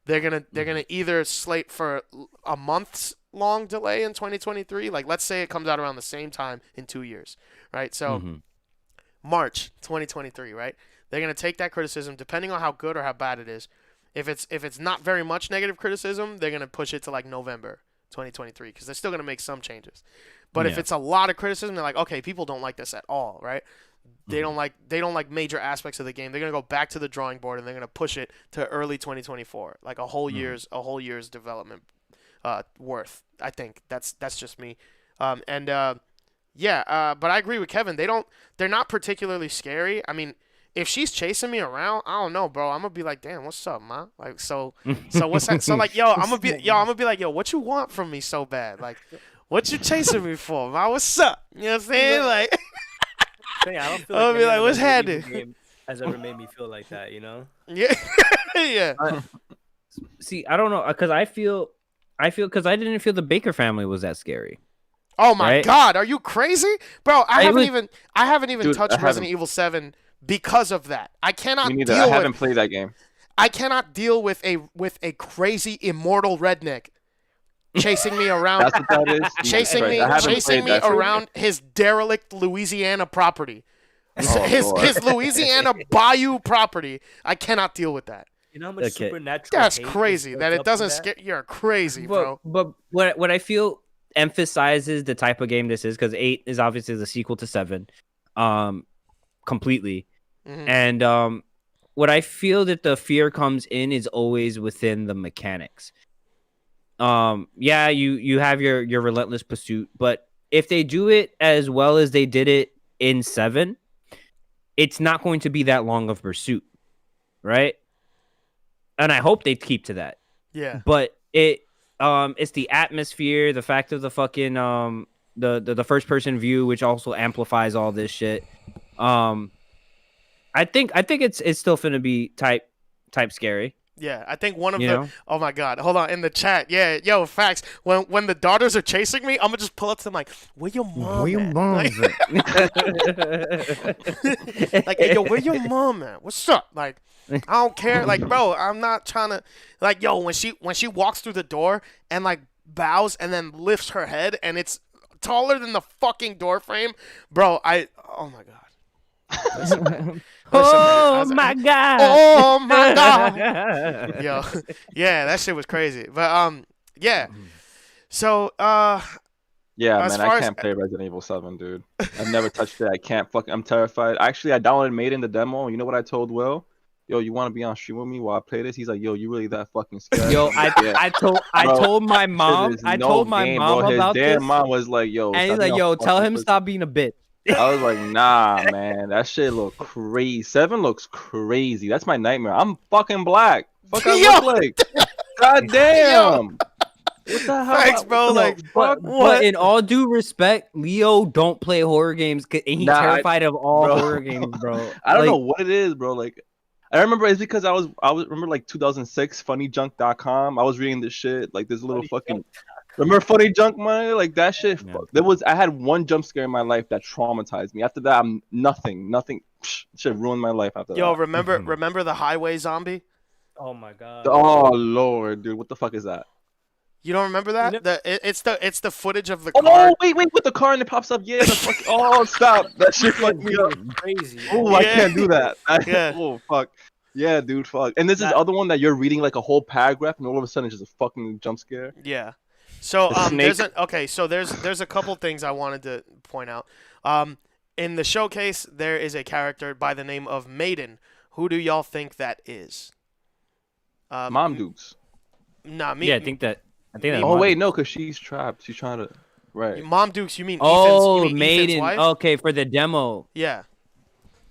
they're gonna either slate for a month's long delay in 2023. Like, let's say it comes out around the same time in 2 years, right? So March 2023, right? They're going to take that criticism, depending on how good or how bad it is, If it's not very much negative criticism, they're gonna push it to like November 2023 because they're still gonna make some changes. But if Yeah. it's a lot of criticism, they're like, okay, people don't like this at all, right? They don't like major aspects of the game. They're gonna go back to the drawing board and they're gonna push it to early 2024, like a whole year's development worth. I think that's just me. But I agree with Kevin. They're not particularly scary. I mean, if she's chasing me around, I don't know, bro. I'm gonna be like, damn, what's up, ma? Like, so what's that? So like, I'm gonna be like, yo, what you want from me so bad? Like, what you chasing me for, ma? What's up? You know what I'm saying? Like, I don't feel I'll like be any like, other what's Resident Evil happening? game has ever made me feel like that, you know? yeah, yeah. See, I don't know, because I feel because I didn't feel the Baker family was that scary. Oh my Right? God, are you crazy, bro? I haven't even Dude, touched I Resident haven't. Evil 7 because of that. I cannot Me neither. deal I with. haven't played that game. I cannot deal with a crazy immortal redneck chasing me around, That's what that is. Jesus Christ. I haven't chasing played me that shit. around his derelict Louisiana property, Oh, Lord. his Louisiana bayou property. I cannot deal with that. You know how much Okay. supernatural That's hate is crazy. built That it up in doesn't that? scare. You're crazy, bro. But what I feel emphasizes the type of game this is, because 8 is obviously the sequel to 7, completely. Mhm. And what I feel that the fear comes in is always within the mechanics. Yeah, you have your relentless pursuit, but if they do it as well as they did it in 7, it's not going to be that long of pursuit, right? And I hope they keep to that. Yeah. But it's the atmosphere, the fact of the fucking the first person view, which also amplifies all this shit. I think it's still finna be type scary. Yeah, I think one of You the. know? Oh my God! Hold on, in the chat. Yeah, yo, facts. When the daughters are chasing me, I'm gonna just pull up to them like, "Where your mom at?" Like, hey, yo, where your mom at? What's up? Like, I don't care. Like, bro, I'm not trying to. Like, yo, when she walks through the door and like bows and then lifts her head and it's taller than the fucking door frame, bro. Oh my God. Listen, man. Oh Listen, man. my god! Oh my God. Yo, yeah, that shit was crazy. But yeah. So Yeah, As man, far I as- can't play Resident Evil 7, dude. I've never touched it. I can't fucking. I'm terrified. Actually, I downloaded Made in the demo. You know what I told Will? Yo, you want to be on stream with me while I play this? He's like, yo, you really that fucking scared? Yo, Yeah. I told my mom It is no game, mom bro. about His damn this, mom was like, yo, and he's stop like, being "Yo, a tell fucking him pussy. stop being a bitch." I was like, nah, man, that shit look crazy. 7 looks crazy. That's my nightmare. I'm fucking black. Fuck I Yo. look like. God damn. What the hell? Thanks, bro. What the Like, fuck? But What? in all due respect, Leo don't play horror games, and he's Nah, terrified of all bro. horror games, bro. I don't Like, know what it is, bro. Like, I remember it's because I was remember like 2006 funnyjunk.com. I was reading this shit like this little fucking. Remember Funny Junk money? Like that shit. Yeah. Fuck. I had one jump scare in my life that traumatized me. After that, I'm nothing. Shit ruined my life after yo, that. remember the highway zombie? Oh my god. Oh lord, dude, what the fuck is that? You don't remember that? You know- It's the footage of the car. Oh wait, with the car and it pops up. Yeah, the fuck. Oh stop, that shit fucked me up. Crazy. Oh, I Yeah. can't do that. Yeah. Oh fuck. Yeah, dude, fuck. And this is That- other one that you're reading like a whole paragraph and all of a sudden it's just a fucking jump scare. Yeah. So The there's a couple things I wanted to point out. In the showcase there is a character by the name of Maiden. Who do y'all think that is? Mom Dukes. Nah, me. yeah, I think that. Oh wait, no, cause she's trapped. She's trying to. Right. Mom Dukes. You mean Oh, Ethan's, you mean Ethan's Maiden. wife? Okay, for the demo. Yeah.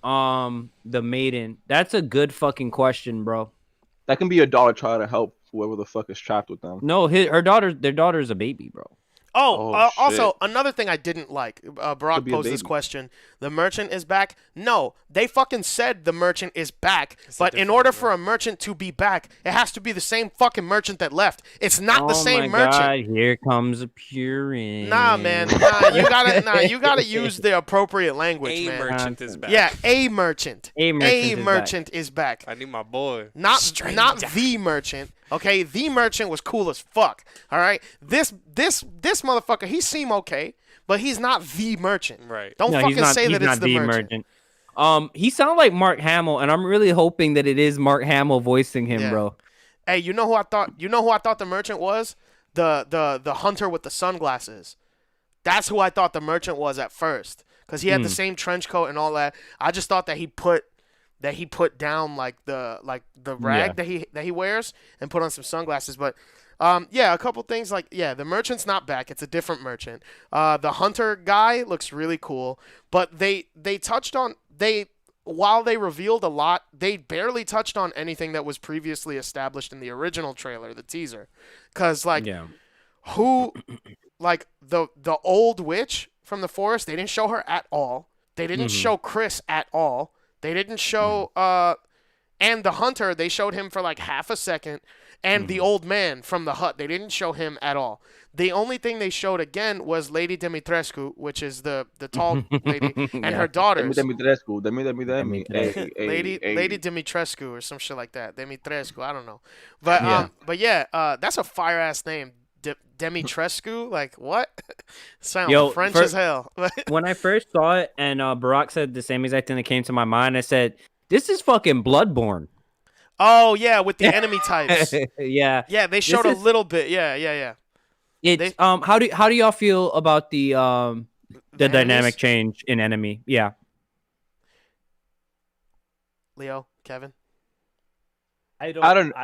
The Maiden. That's a good fucking question, bro. That can be a dollar try to help whoever the fuck is trapped with them. No, their daughter's a baby, bro. Oh, Oh, also shit. another thing I didn't like. Barack Could be a posed this baby. question: the merchant is back. No, they fucking said the merchant is back. It's a But in different order one, for a merchant to be back, it has to be the same fucking merchant that left. It's not the Oh same my merchant. God, here comes a purist. Nah, man. You gotta use the appropriate language, A man. merchant is back. Yeah, a merchant. A merchant is back. merchant is back. I need my boy. Not Stranger. the merchant. Okay, the merchant was cool as fuck. All right, this motherfucker, he seemed okay, but he's not the merchant. Right. Don't No, fucking he's not, say he's that it's not the merchant. He sounded like Mark Hamill, and I'm really hoping that it is Mark Hamill voicing him, Yeah. bro. Hey, you know who I thought? You know who I thought the merchant was? The hunter with the sunglasses. That's who I thought the merchant was at first, because he had the same trench coat and all that. I just thought that he put down like the rag that he wears and put on some sunglasses. But yeah, a couple things like the merchant's not back. It's a different merchant. The hunter guy looks really cool, but they touched on while they revealed a lot, they barely touched on anything that was previously established in the original trailer, the teaser. Cause who, like the old witch from the forest, they didn't show her at all. They didn't show Chris at all. They didn't show and the hunter, they showed him for like half a second, and the old man from the hut, they didn't show him at all. The only thing they showed again was Lady Dimitrescu, which is the tall lady, and her daughters. Dimitrescu. Lady Dimitrescu or some shit like that. Dimitrescu, I don't know. But that's a fire ass name. Dimitrescu, like what? Sounds French as hell. When I first saw it and Barack said the same exact thing that came to my mind, I said, "This is fucking Bloodborne." Oh yeah, with the enemy types. Yeah, they showed a little bit. Yeah. It's how do y'all feel about the dynamic change in enemy? Yeah. Leo, Kevin. I don't.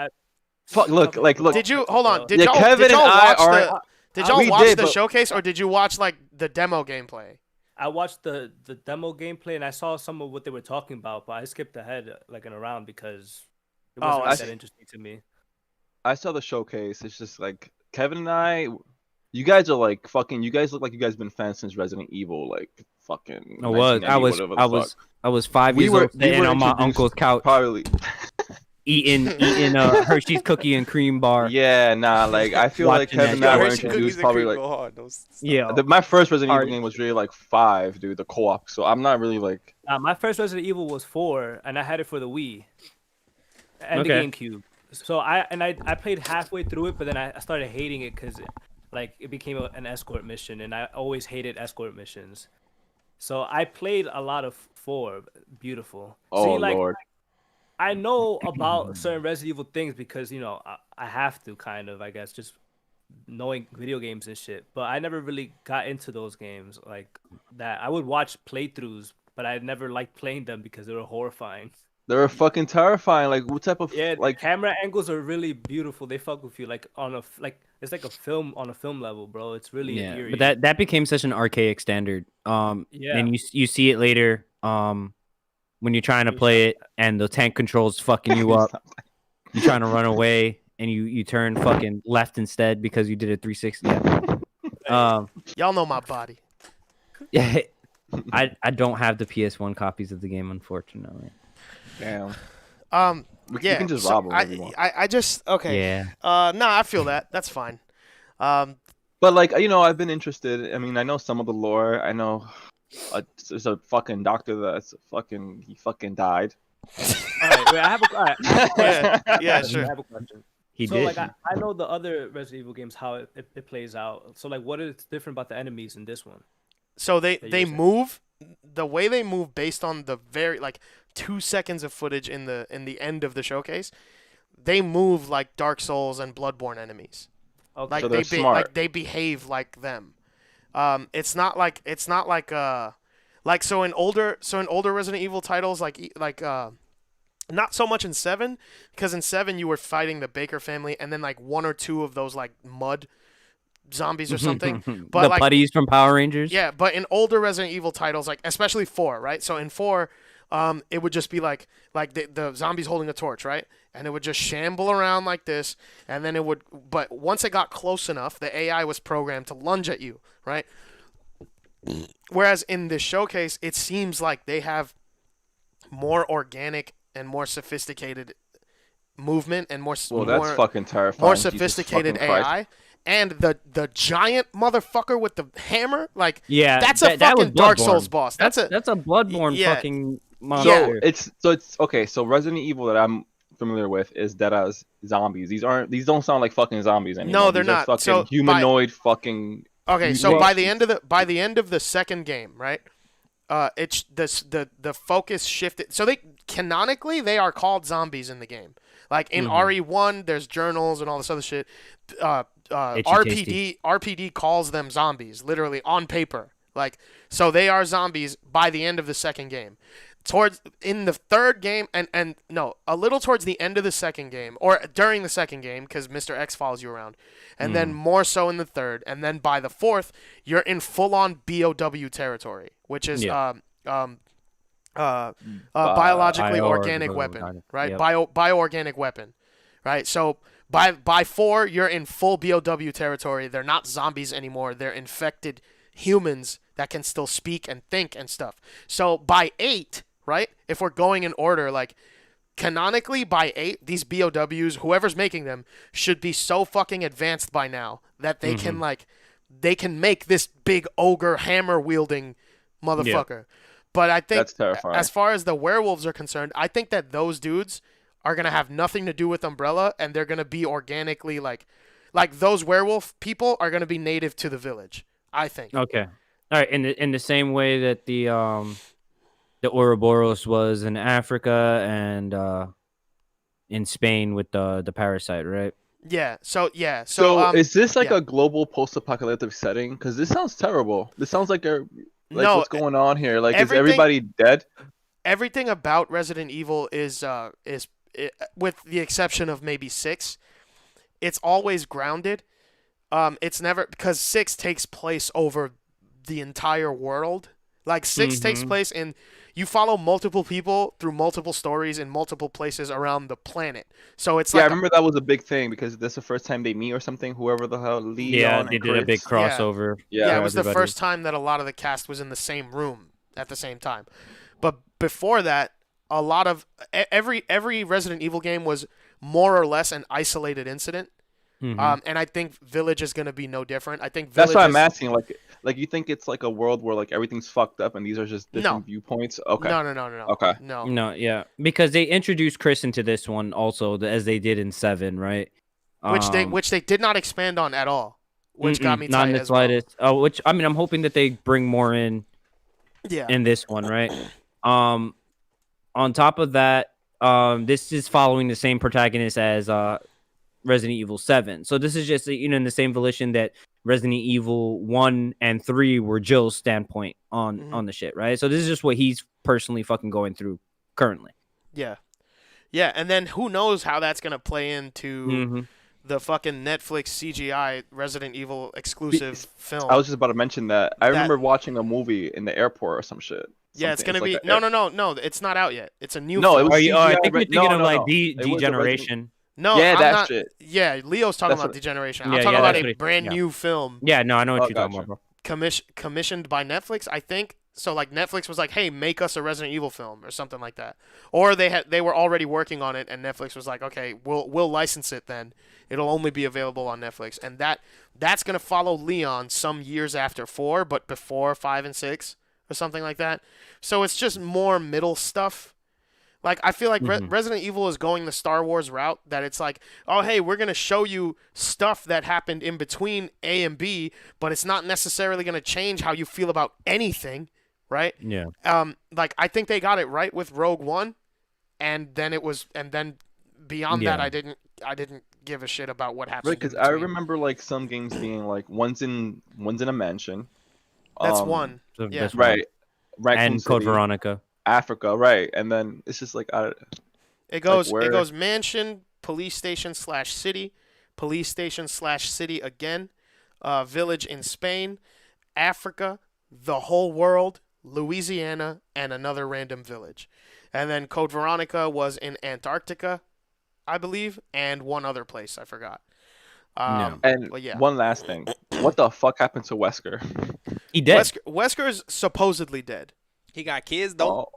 Fuck, look. Did you hold on? Did yeah, y'all, Kevin did y'all and I watch are. the? Did y'all watch the showcase, or did you watch like the demo gameplay? I watched the demo gameplay and I saw some of what they were talking about, but I skipped ahead like in a round because it wasn't really that interesting to me. I saw the showcase. It's just like Kevin and I. You guys are like fucking. You guys look like you guys been fans since Resident Evil, like fucking. I was 5 years old sitting on my uncle's couch, probably eating a Hershey's cookie and cream bar. Yeah, nah. Like I feel like Kevin and I were introduced probably like. My first Resident Evil game was really like 5, dude. The co-op. So I'm not really like. My first Resident Evil was 4, and I had it for the Wii and the GameCube. So I played halfway through it, but then I started hating it because like it became an escort mission, and I always hated escort missions. So I played a lot of 4. Beautiful. Oh Lord. I know about certain Resident Evil things because I have to kind of, I guess, just knowing video games and shit. But I never really got into those games like that. I would watch playthroughs, but I never liked playing them because they were horrifying. They were fucking terrifying. Like what type of like camera angles are really beautiful. They fuck with you like it's like a film on a film level, bro. It's really eerie. But that became such an archaic standard. And you see it later. When you're trying to play it and the tank controls fucking you up, you're trying to run away and you turn fucking left instead because you did a 360. Y'all know my body. Yeah, I don't have the PS1 copies of the game, unfortunately. Damn. You can just rob them if you want. I just okay. Yeah. I feel that. That's fine. But like I've been interested. I mean, I know some of the lore. I know. There's a fucking doctor he fucking died. All right, wait, I have a question. Sure. I have a question. He did. Like I know the other Resident Evil games how it plays out. So like, what is different about the enemies in this one? So they move the way they move based on the very 2 seconds of footage in the end of the showcase. They move like Dark Souls and Bloodborne enemies. Okay. Like so they're smart. Like they behave like them. It's not like so in older Resident Evil titles not so much in 7, because in 7 you were fighting the Baker family and then like 1 or 2 of those like mud zombies or something. But the putties from Power Rangers. Yeah, but in older Resident Evil titles, like especially 4, right? So in 4, it would just be like the zombies holding a torch, right? And it would just shamble around like this, and then but once it got close enough, the AI was programmed to lunge at you, right? Whereas in this showcase, it seems like they have more organic and more sophisticated movement and that's fucking terrifying. More sophisticated AI. And the giant motherfucker with the hammer, that's a fucking Dark Souls boss. That's a Bloodborne fucking monster. It's okay. So Resident Evil that I'm familiar with is dead as zombies. These don't sound like fucking zombies anymore. No, they're These are not. fucking So humanoid fucking. Okay, so by the end of the second game, right? it's this the focus shifted. So they canonically they are called zombies in the game. Like in RE1, there's journals and all this other shit. RPD calls them zombies, literally on paper. Like so they are zombies by the end of the second game. Towards in the third game and no, a little towards the end of the second game or during the second game because Mr. X follows you around, and then more so in the third, and then by the fourth you're in full on BOW territory, which is biologically organic weapon, right? Yep. Bioorganic weapon, right? So by 4 you're in full BOW territory. They're not zombies anymore. They're infected humans that can still speak and think and stuff. So by 8, right? If we're going in order, like canonically by 8, these BOWs, whoever's making them, should be so fucking advanced by now that they can they can make this big ogre hammer wielding motherfucker. But I think That's terrifying. as far as the werewolves are concerned, I think that those dudes are gonna have nothing to do with Umbrella, and they're gonna be organically like those werewolf people are gonna be native to the village. I think. Okay. All right. In the same way that the Ouroboros was in Africa and in Spain with the parasite, right? Yeah. So So is this like yeah. a global post-apocalyptic setting? Because this sounds terrible. This sounds like No, what's going on here? Like, is everything- everybody dead? everything about Resident Evil is with the exception of maybe 6, it's always grounded. It's never because 6 takes place over the entire world. Like 6 takes place in you follow multiple people through multiple stories in multiple places around the planet. So it's Yeah, I like remember that was a big thing because that's the first time they meet or something. Whoever the hell, Leon. Yeah, and they did a big Chris. crossover. Yeah, yeah, for it was the everybody. first time that a lot of the cast was in the same room at the same time. But before that, a lot of every Resident Evil game was more or less an isolated incident. And I think Village is going to be no different. I think Village That's why I'm is, asking. Like you think it's like a world where like everything's fucked up and these are just different viewpoints? Okay. No. Okay. No. No, yeah, because they introduced Chris into this one also, as they did in 7, right? Which they did not expand on at all, which got me not in tight the as well. slightest. Oh, which I mean, I'm hoping that they bring more in Yeah. in this one, right? On top of that, this is following the same protagonist as Resident Evil 7. So this is just in the same volition that Resident Evil 1 and 3 were Jill's standpoint on the shit, right? So this is just what he's personally fucking going through currently. Yeah. Yeah, and then who knows how that's going to play into the fucking Netflix CGI Resident Evil exclusive film. I was just about to mention that. I remember watching a movie in the airport or some shit. Yeah, it's Something. gonna be like no. It's not out yet. It's a new. No, film. it was I CGI, think you're but- thinking of no, like no. It was a Degeneration. No, Yeah, I'm that not, shit. Yeah, Leo's talking That's about what- Degeneration. Yeah, I'm talking yeah, about that's a what it- brand yeah. new film Yeah, no, I know what Oh, you're talking gotcha. about, bro. commissioned by Netflix, I think. So like Netflix was like, "Hey, make us a Resident Evil film" or something like that. Or they were already working on it, and Netflix was like, "Okay, we'll license it then. It'll only be available on Netflix." And that's gonna follow Leon some years after 4, but before 5 and 6 or something like that. So it's just more middle stuff. Like I feel like Resident Evil is going the Star Wars route, that it's like, oh hey, we're gonna show you stuff that happened in between A and B, but it's not necessarily gonna change how you feel about anything, right? Yeah. Like I think they got it right with Rogue One, and then beyond that, I didn't give a shit about what happened. Right, because I remember like some games being like one's in a mansion. That's one. So Yeah. that's one. Right. Raccoon And Code City, Veronica. Africa, right? And then it's just like It goes where- mansion, police station / city, police station / city again, village in Spain, Africa, the whole world, Louisiana, and another random village. And then Code Veronica was in Antarctica, I believe, and one other place I forgot. and but yeah. one last thing. What the fuck happened to Wesker? He dead. Wesker's supposedly dead. He got kids though. Oh,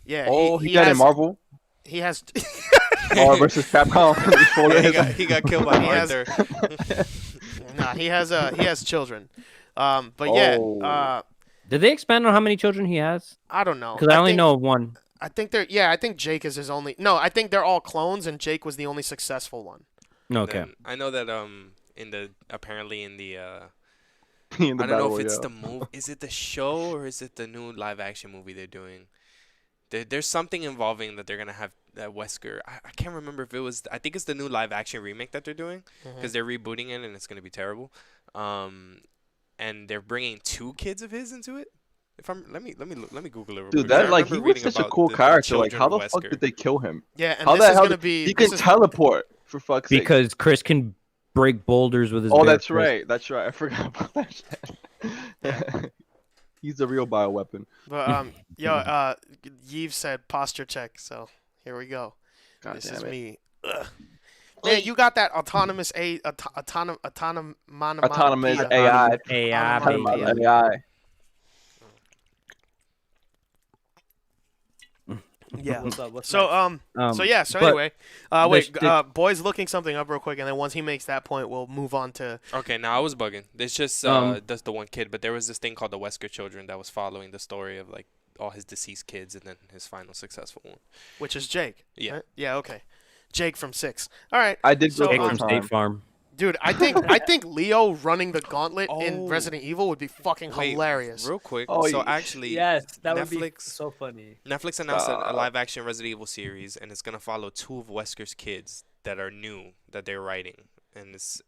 Yeah. he got in Marvel. He has. Marvel versus Capcom. He got killed by He has- Arthur. Nah, he has children. But yeah. Oh. Did they expand on how many children he has? I don't know. Because I only think- know of one. I think they're. Yeah, I think Jake is his only. No, I think they're all clones, and Jake was the only successful one. Okay. Then I know that apparently in the in the I don't know battle if it's royale. the move. Is it the show or is it the new live action movie they're doing? There's something involving that they're gonna have Wesker. I can't remember if it was. I think it's the new live action remake that they're doing because they're rebooting it and it's gonna be terrible. And they're bringing 2 kids of his into it. If I'm let me Google it real Dude, quick, 'cause I that like remember he was reading such a about cool the character. Like, children how of the fuck Wesker. did they kill him? Yeah, and How this the is hell gonna be he this can is teleport for fuck's sake? Because Chris can break boulders with his. Oh, bare that's fist. right. That's right. I forgot about that shit. Yeah. He's a real bioweapon. But Yves said posture check, so here we go. God This damn is it. me. Ugh. Man, you got that autonomous autonomous AI. AI, Autonomous baby. AI. Yeah. What's up? What's So next? so yeah. So but anyway, wait. the- Boy's looking something up real quick, and then once he makes that point, we'll move on to. Okay, now I was bugging. It's just that's the one kid, but there was this thing called the Wesker Children that was following the story of like all his deceased kids and then his final successful one. Which is Jake. Yeah. Right? Yeah. Okay. Jake from 6. All right. I did So, go Jake for from the State time. Farm. Dude, I think Leo running the gauntlet in Oh. Resident Evil would be fucking Wait, hilarious. real quick. Oh, so yeah. actually, Yes, that would be Netflix- so funny. Netflix announced a Stop. live action Resident Evil series, and it's gonna follow 2 of Wesker's kids that are new that they're writing, and it's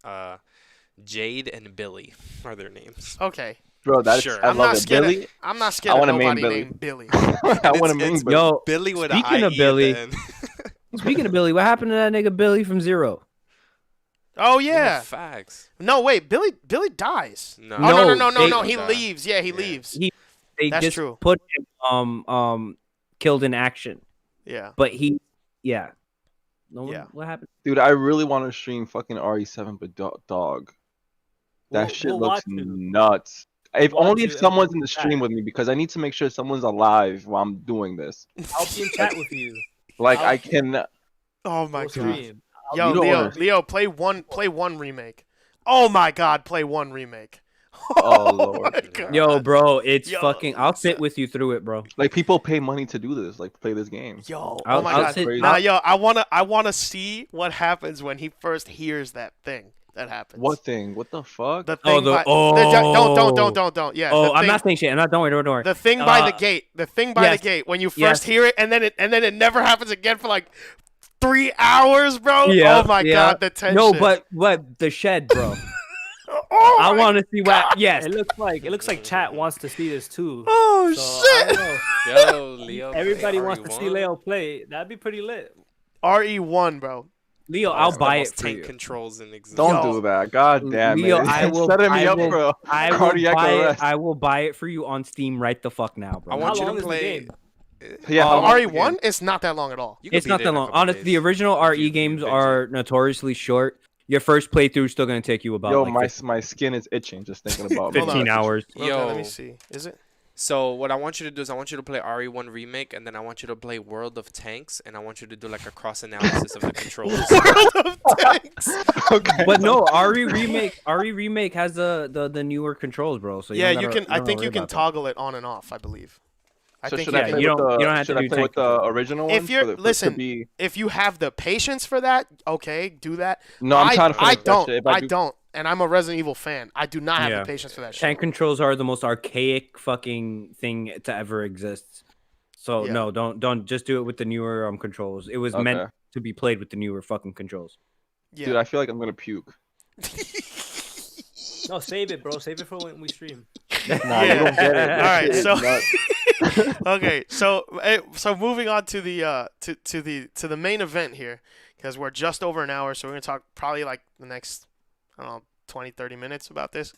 Jade and Billy are their names. Okay. Bro, that's Sure. I I'm love not it. scared. Billy. I'm not I scared of wanna main nobody Billy. named Billy. I want to It's- main it's Billy. Yo, Billy with speaking a of IE Billy- at the end. speaking of Billy, what happened to that nigga Billy from Zero? Oh Yeah, yeah. facts. No, wait. Billy dies. No, Oh no No, no. they- He die. leaves. Yeah, he Yeah. leaves. They That's just true. put him killed in action, Yeah. but yeah. No, Yeah. what happened? Dude, I really want to stream fucking RE7, but dog. That We'll- shit we'll looks watch you. nuts. If Watch only you if and someone's we'll in the chat. stream with me, because I need to make sure someone's alive while I'm doing this. I'll be in chat with you. Like I'll- I can. Oh my We'll god. stream. Yo, You don't Leo, wanna- Leo, play one remake. Oh my god, play one remake. Oh, Lord. my God. Yo, bro, it's Yo, fucking. I'll sit with you through it, bro. Like people pay money to do this, like play this game. Yo, I'll- oh my I'll god. sit- Nah, yo, I wanna see what happens when he first hears that thing that happens. What thing? What the fuck? The thing the- by, don't. Yeah. Oh, the I'm thing, not saying shit. I'm not. Don't worry. Don't worry. the thing by the Uh, gate. The thing by yes. the gate when you first Yes. hear it and then it never happens again for like 3 hours, bro. Yeah, Oh my yeah. god, the tension. No, but the shed, bro. oh I my want to see what. Yes. It looks like chat wants to see this too. Oh So, I shit. don't know. Yo, Leo. Everybody play wants to see RE1. Leo play. That'd be pretty lit. RE1, bro. Leo, That's I'll the buy most it for tank you. controls in existence. Don't Yo. do that. God damn Leo, it. I will. Setting me I up will, for a I will cardiac buy arrest. it. I will buy it for you on Steam right the fuck now, bro. I want How you long to is the play. game? Yeah, Oh, how long is the RE1? game? It's not that long at all. You could It's beat not it that in a long. couple Honestly, the days. original If RE you games binge are it. notoriously short. Your first playthrough is still gonna take you about Yo, like my skin is itching just thinking about. Hold on. 15 hours. Okay, Yo. let me see. Is it? So what I want you to do is I want you to play RE1 remake, and then I want you to play World of Tanks, and I want you to do like a cross analysis of the controls. World of Tanks. Okay. But no, RE remake has the newer controls, bro. So Yeah, don't you gotta- can. I don't think worry you can about that. toggle it on and off. I believe. I So think should you I can. play you with don't- the, you don't have should to I do play tank with the control. original If one? you're- for the, for it to listen, be... If you have the patience for that, okay, do that. No, I'm trying to finish I that don't. shit. If I do- don't. And I'm a Resident Evil fan. I do not have Yeah. the patience for that shit. Tank controls are the most archaic fucking thing to ever exist. So Yeah. no, don't just do it with the newer controls. It was meant Okay. to be played with the newer fucking controls. Yeah. Dude, I feel like I'm gonna puke. No, save it, bro. Save it for when we stream. Nah, Yeah. you don't get it. All right, That shit so- is nuts. Okay, so moving on to the to the main event here, because we're just over an hour, so we're gonna talk probably like the next, I don't know, 20, 30 minutes about this.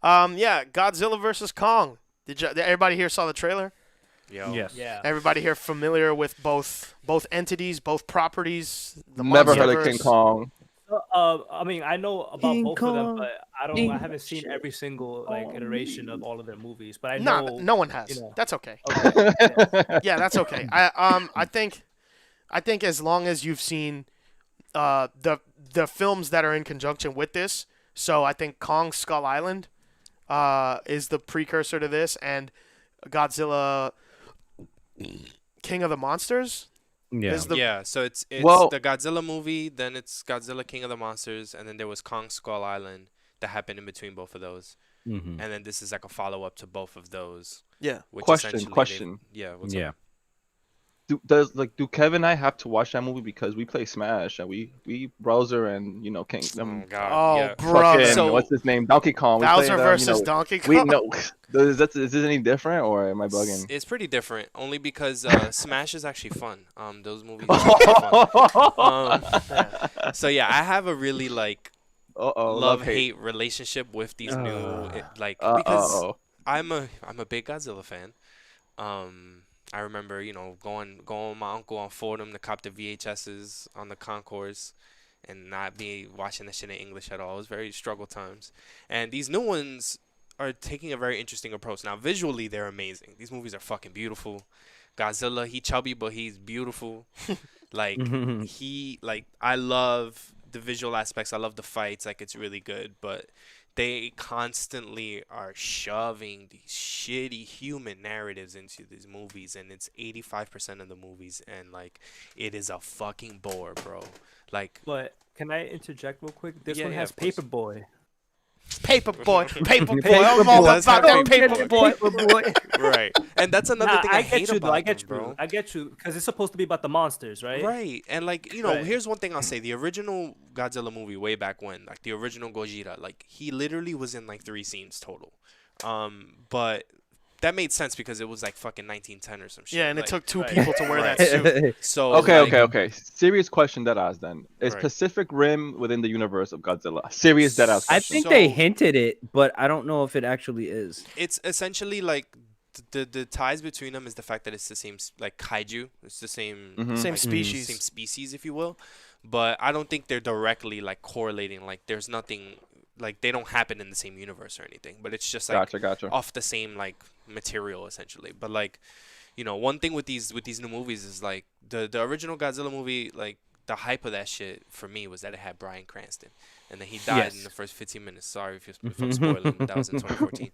Yeah, Godzilla versus Kong. Did everybody here saw the trailer? Yo. Yes. Yeah. Everybody here familiar with both entities, both properties? The Never heard of King Monsterverse? Kong. I mean, I know about King both of them, Kong. but I King haven't seen every single like iteration of all of their movies. But I No, know. no one has. you know. That's okay. Okay. Yeah, that's okay. I think as long as you've seen the films that are in conjunction with this, so I think Kong Skull Island is the precursor to this, and Godzilla King of the Monsters. Yeah. Is the Yeah, so it's Well- the Godzilla movie, then it's Godzilla King of the Monsters, and then there was Kong Skull Island that happened in between both of those. Mhm. and then this is like a follow up to both of those. Yeah. Which Question, essentially question. yeah. What's Yeah. up? Do Kevin and I have to watch that movie because we play Smash and we browser and King Oh God. Oh, Yeah. brother. fucking So- what's his name, Donkey Kong. We Bowser played, versus Donkey we Kong. no. Is this any different or am I bugging? It's pretty different, only because Smash is actually fun. Those movies are actually fun. So yeah, I have a really like Uh-oh, love hate relationship with these new because Uh-oh. I'm a big Godzilla fan. I remember going with my uncle on Fordham to cop the VHSs on the concourse and not be watching the shit in English at all. It was very struggle times, and these new ones are taking a very interesting approach. Now visually they're amazing. These movies are fucking beautiful. Godzilla, he chubby but he's beautiful. Like I love the visual aspects. I love the fights. Like it's really good, but they constantly are shoving these shitty human narratives into these movies, and it's 85% of the movies, and like it is a fucking bore, bro. Like, But can I interject real quick? This Yeah, one yeah, has of course. Paperboy. Paperboy, Paperboy. Paper I'm all does about have that Paperboy. Paperboy. right, and that's another Nah, thing I I get hate you about though. I them, get you. bro. I get you because it's supposed to be about the monsters, right? Right, and like Right. here's one thing I'll say: the original Godzilla movie, way back when, like the original Gojira, like he literally was in like 3 scenes total. But that made sense because it was like fucking 1910 or some shit. Yeah, and it like, took 2 Right. people to wear Right. that suit. So Okay, like, okay. Serious question that asked then. Is Right. Pacific Rim within the universe of Godzilla? Serious dead ass I question. think they So- hinted it, but I don't know if it actually is. It's essentially like the ties between them is the fact that it's the same like kaiju. It's the same Mhm. Same like, species. same species, if you will. But I don't think they're directly like correlating. Like there's nothing like they don't happen in the same universe or anything. But it's just like Gotcha. off the same like material essentially. But like, one thing with these new movies is like the original Godzilla movie, like the hype of that shit for me was that it had Bryan Cranston, and then he died in Yes. the first 15 minutes. Sorry if I'm spoiling, but that was in 2014.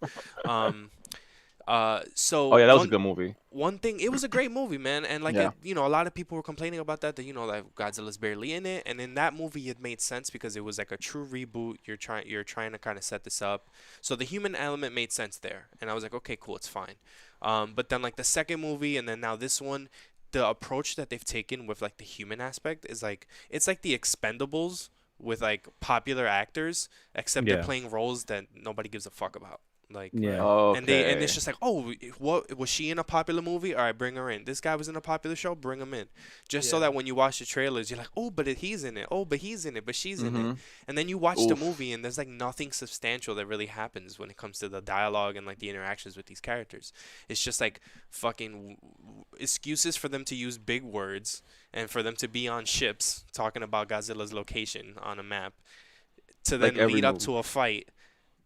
So Oh yeah, that was a good movie. one thing, it was a great movie, man, and like Yeah. a lot of people were complaining about that like Godzilla's barely in it, and in that movie it made sense because it was like a true reboot. You're trying to kind of set this up, so the human element made sense there, and I was like, okay, cool, it's fine. But then like the second movie and then now this one, the approach that they've taken with like the human aspect is like it's like the Expendables with like popular actors, except they're Yeah. playing roles that nobody gives a fuck about. Like Yeah. Okay. and it's just like, oh, what was she in a popular movie? All right, bring her in. This guy was in a popular show, bring him in. Just so Yeah. that when you watch the trailers, you're like, oh, but he's in it. Oh, but he's in it. But she's in it. Mhm. And then you watch the Oof. movie, and there's like nothing substantial that really happens when it comes to the dialogue and like the interactions with these characters. It's just like fucking excuses for them to use big words and for them to be on ships talking about Godzilla's location on a map to Like then every lead up movie. to a fight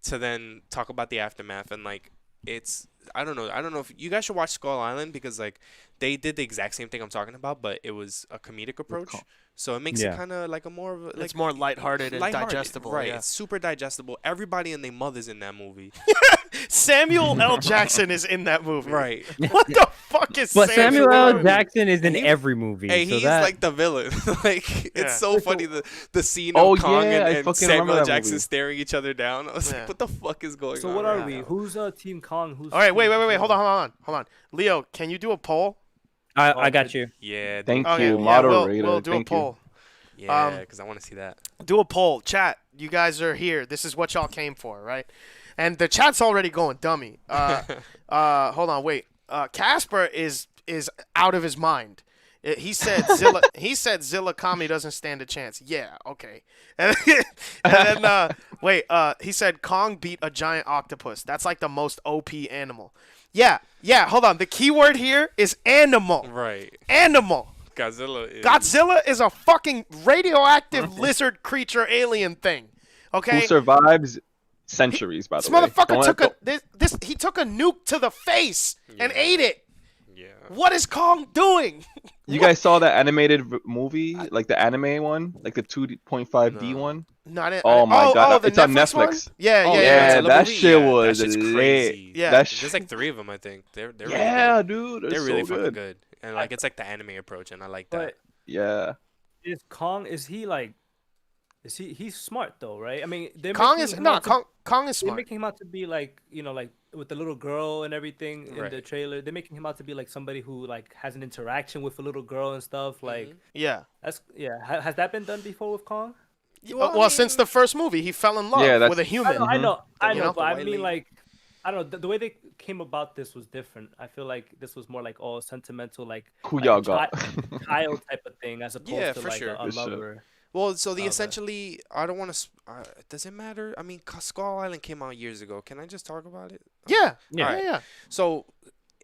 to then talk about the aftermath, and like it's I don't know if you guys should watch Skull Island because like they did the exact same thing I'm talking about, but it was a comedic approach, so it makes it Yeah. kind of like a more of a, like It's more lighthearted and lighthearted, digestible. right? Yeah. It's super digestible. Everybody and their mothers in that movie, Samuel L. Jackson is in that movie. right? What the fuck is But Samuel L. Jackson? Jackson is in He- every movie. Hey, so he's that... like the villain. Like Yeah. it's so funny the scene Oh, of Kong yeah, I and fucking Samuel remember L. that Jackson movie. staring each other down. I was Yeah. like, what the fuck is going So on? what are right we? now? Who's Team Kong? Who's All right, wait. Team Hold on. Leo, can you do a poll? I got you. Yeah, Thank dude. Okay, you, yeah, moderator. we'll do Thank a poll. Yeah, because I want to see that. Do a poll. Chat, you guys are here. This is what y'all came for, right? And the chat's already going dummy. Hold on, wait. Casper is out of his mind. He said Zilla Kami doesn't stand a chance. Yeah, okay. And then he said Kong beat a giant octopus. That's like the most OP animal. Yeah, hold on. The key word here is animal. Right. Animal. Godzilla is a fucking radioactive lizard creature alien thing. Okay? Who survives centuries, by This the way. motherfucker he took a nuke to the face and Yeah. ate it. Yeah. What is Kong doing? You guys saw that animated movie, like the anime one, like the 2.5D No. one? Not it. Oh my God, the it's on Netflix one? Netflix. Yeah, Oh, yeah, yeah, yeah. Godzilla that movie? shit Yeah, was that shit's lit. crazy. Yeah. There's like 3 of them, I think. They're really Yeah, good. dude, They're they're really so fucking good. good. And like it's like the anime approach, and I like that. But Yeah. is he's smart though, right? I mean, they're Kong making is him no out to, Kong is they're smart. making him out to be like, like with the little girl and everything in the Right. trailer. They're making him out to be like somebody who like has an interaction with a little girl and stuff. Like Yeah. that's has that been done before with Kong? Well, since the first movie, he fell in love Yeah, with a that's- human. I know, I You know, know? but The I white mean lady. like. I don't know. The way they came about this was different. I feel like this was more like all sentimental, like Who like y'all a got? child type of thing, as opposed Yeah, to for like sure. a For sure. lover. Well, so the Okay. essentially, I don't want to. Does it matter? I mean, Skull Island came out years ago. Can I just talk about it? Yeah. Yeah. Yeah. Yeah. So,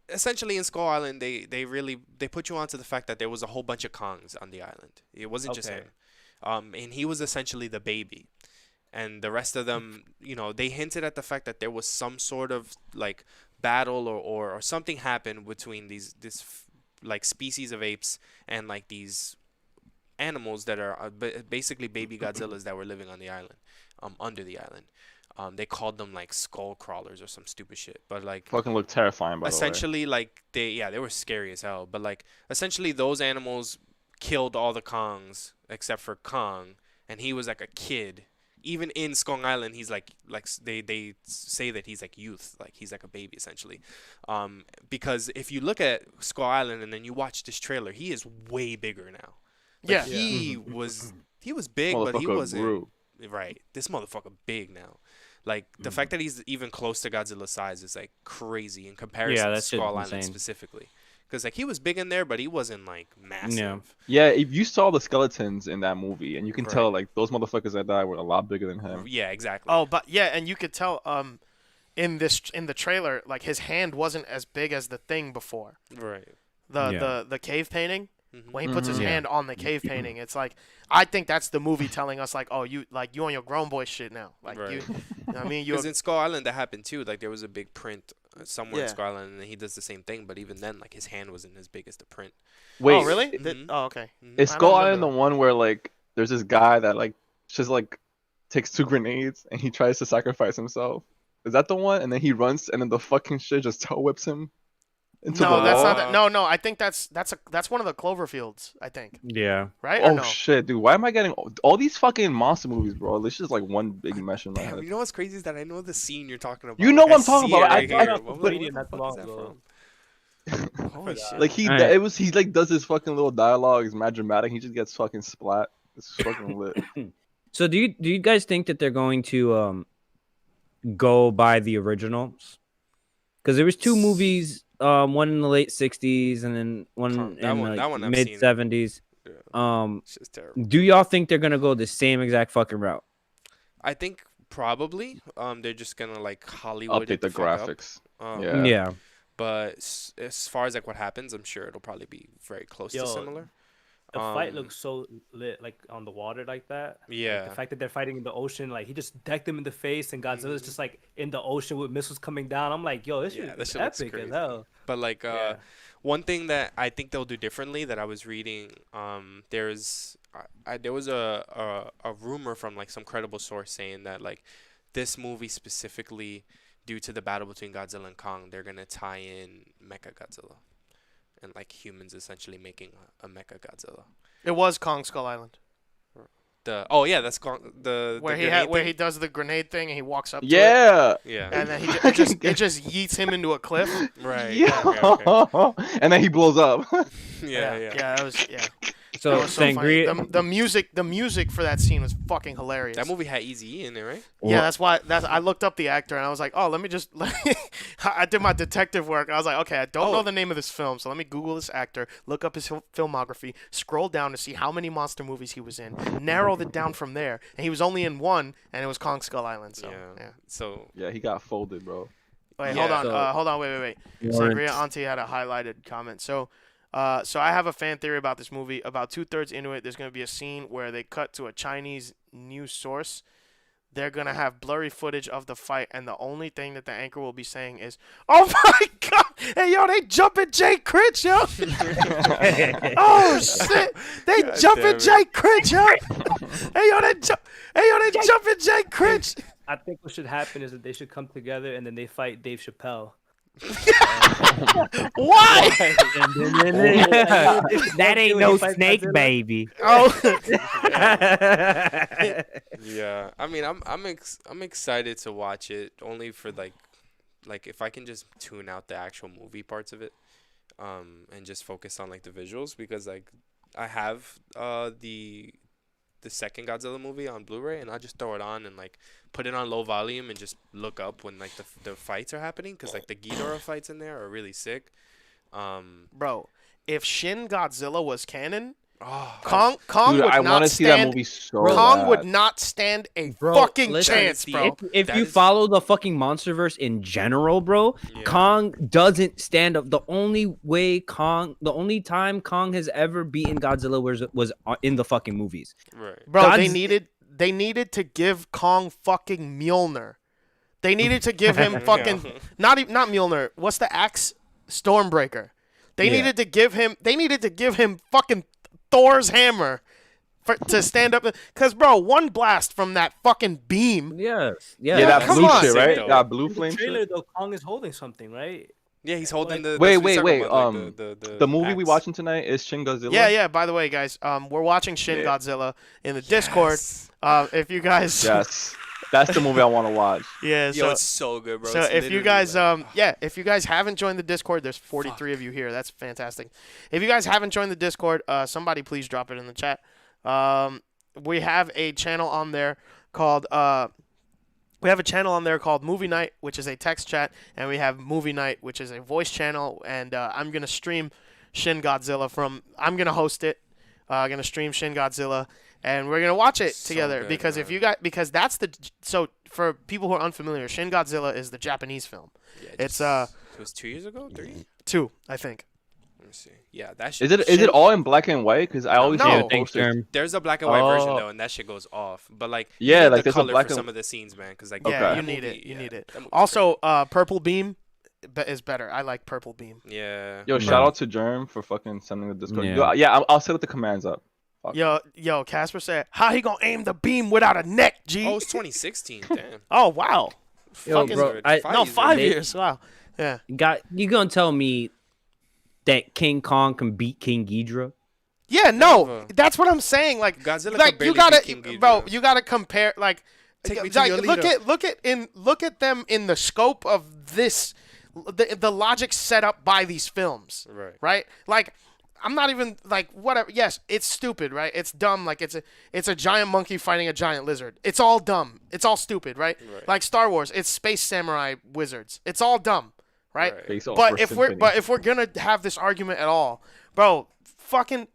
essentially, in Skull Island, they really they put you onto the fact that there was a whole bunch of Kongs on the island. It wasn't just Okay. him. And he was essentially the baby, and the rest of them, they hinted at the fact that there was some sort of like battle or something happened between like species of apes and like these animals that are basically baby Godzillas that were living on the island, under the island. They called them like skull crawlers or some stupid shit. But like Fucking look terrifying, by the way. essentially, like they were scary as hell. But like essentially, those animals killed all the Kongs except for Kong, and he was like a kid. Even in Skull Island, he's like they say that he's like youth, like he's like a baby essentially. Because if you look at Skull Island and then you watch this trailer, he is way bigger now. Like, Yeah. he was big, but he Motherfucker wasn't. grew. Right. This motherfucker big now. Like the fact that he's even close to Godzilla size is like crazy in comparison to that shit's Skull Island insane. specifically. Because like he was big in there, but he wasn't like massive. Yeah. Yeah, if you saw the skeletons in that movie, and you can Right. tell like those motherfuckers that died were a lot bigger than him. Yeah, exactly. Oh, but yeah, and you could tell in the trailer, like his hand wasn't as big as the thing before. Right. The cave painting. When he puts his Yeah. hand on the cave painting, it's like I think that's the movie telling us like, oh, you on your grown boy shit now. Like Right. you know what I mean, you Because in Skull Island that happened too. Like there was a big print somewhere in Yeah. Skull Island, and he does the same thing. But even then, like his hand wasn't as big as the print. Wait, oh really? Mhm. Oh okay. is I don't Skull Island the remember. one where like there's this guy that like just like takes 2 grenades and he tries to sacrifice himself? Is that the one? And then he runs and then the fucking shit just toe whips him into No, the that's wall? not that. No, I think that's one of the Cloverfields. I think Yeah. right or Oh no? shit, dude! Why am I getting all these fucking monster movies, bro? This is like one big mesh in my Damn, head. you know what's crazy is that I know the scene you're talking about. You know Like, what I'm talking see it about. right I here. know, I'm like, but- where the Not fuck long is that ago. from? Holy shit. Like he, Alright. it was he like does this fucking little dialogue. It's mad dramatic. He just gets fucking splat. It's fucking lit. So do you guys think that they're going to go by the originals? Because there was 2 movies, one in the late '60s and then one That in one- that one the I've mid seen. '70s. Yeah, it's just terrible. Do y'all think they're gonna go the same exact fucking route? I think probably they're just gonna like Hollywood Update it the fuck up. graphics. Um, Yeah. Yeah. But as far as like what happens, I'm sure it'll probably be very close Yo, to similar. The fight Um, looks so lit, like on the water like that. Like, Yeah. the fact that they're fighting in the ocean, like he just decked him in the face, and Godzilla's just like in the ocean with missiles coming down. I'm like, yo, this Yeah, shit that is shit looks epic as crazy. hell. But like Yeah. one thing that I think they'll do differently that I was reading, there was a rumor from like some credible source saying that like this movie specifically, due to the battle between Godzilla and Kong, they're gonna tie in Mecha Godzilla, and like humans essentially making a Mecha Godzilla. It was Kong Skull Island That's Kong, the where he grenade where thing? he does the grenade thing and he walks up to it. Yeah. Yeah. And then it just yeets him into a cliff. Right. Yeah. Okay. And then he blows up. Yeah. That was So that was so funny. Sangria. The music for that scene was fucking hilarious. That movie had Easy E in it, right? Yeah, that's why I looked up the actor and I was like, oh, let me I did my detective work. I was like, okay, I don't know the name of this film, so let me Google this actor, look up his filmography, scroll down to see how many monster movies he was in, narrowed it down from there, and he was only in one, and it was Kong Skull Island. So yeah. So Yeah, he got folded, bro. Wait, Yeah. hold on, wait. Sangria Auntie had a highlighted comment. So I have a fan theory about this movie. About 2/3 into it, there's going to be a scene where they cut to a Chinese news source. They're going to have blurry footage of the fight, and the only thing that the anchor will be saying is, oh my God, hey, yo, they jumping Jay Critch, yo. Oh, shit. They God jumping damn it. Jay Critch, yo. Hey, yo, they jumping Jay Critch. I think what should happen is that they should come together and then they fight Dave Chappelle. Why? That ain't no snake, baby. Oh, Yeah, I mean, I'm excited to watch it only for like if I can just tune out the actual movie parts of it, and just focus on like the visuals because like I have the second Godzilla movie on Blu-ray and I just throw it on and like put it on low volume and just look up when like the fights are happening because like the Ghidorah fights in there are really sick. bro, if Shin Godzilla was canon, Oh, Kong Dude, would I not want to see that stand. movie so Kong bad. would not stand a Bro, fucking listen, chance, bro. If That you is- follow the fucking MonsterVerse in general, bro, Yeah. Kong doesn't stand up. The only time Kong has ever beaten Godzilla was in the fucking movies. right. Bro, they God's- needed to give Kong fucking Mjolnir. They needed to give him fucking not Mjolnir. What's the axe? Stormbreaker. They Yeah. needed to give him fucking Thor's hammer to stand up. Cause bro, one blast from that fucking beam. Yes. Yeah, Yeah. that come blue on. shit, right? Though. That blue In flame the trailer, shit. though, Kong is holding something, right? Yeah, he's holding the. Wait, that's what he's wait, talking wait. about, like, The movie we axe. watching tonight is Shin Godzilla. Yeah. By the way, guys, we're watching Shin Yeah. Godzilla in the Discord. Yes. If you guys, Yes, that's the movie I want to watch. yeah. Yo, So it's so good, bro. So It's if you literally guys like- if you guys haven't joined the Discord, there's 43 of you here. That's fantastic. If you guys haven't joined the Discord, somebody please drop it in the chat. We have a channel on there called Movie Night, which is a text chat, and we have Movie Night, which is a voice channel, and I'm going to stream Shin Godzilla I'm going to host it. I'm going to stream Shin Godzilla and we're going to watch it So together good, because man. because that's so for people who are unfamiliar, Shin Godzilla is the Japanese film. Yeah, It's it was 2 years ago, 3. 2, I think. Let me see. Yeah, that Is shit. it all in black and white? Because I always No. see Yeah, the Thanks, posters. Jerm. There's a black and white version Oh. though, and that shit goes off. But like, Yeah, you need like the there's a color black for and- some of the scenes, man. Because like, Yeah, Okay. you that need movie- it. You yeah, need it. that movie's Also, Purple Beam is better. I like Purple Beam. great. Yeah. Yo, shout out to Germ for fucking sending the Discord. Yeah. Yeah, I'll set up the commands up. Fuck. Yo, Casper said, "How he gonna aim the beam without a neck, G?" Oh, it's 2016. Damn. Oh, wow. Yo, Fucking- bro, I- no, 5 They- years. Wow. Yeah. You gonna tell me that King Kong can beat King Ghidorah? Yeah, no, Never. that's what I'm saying. Like, Godzilla like could you barely gotta, beat King bro, Ghidorah. you gotta compare. Like, Take me to like, your look at them in the scope of this, the logic set up by these films, Right. right? Like, I'm not even like whatever. Yes, it's stupid, right? It's dumb. Like it's a giant monkey fighting a giant lizard. It's all dumb. It's all stupid, right? Right. Like Star Wars, it's space samurai wizards. It's all dumb, right? Right. Face off But for if we're gonna have this argument at all, bro, fucking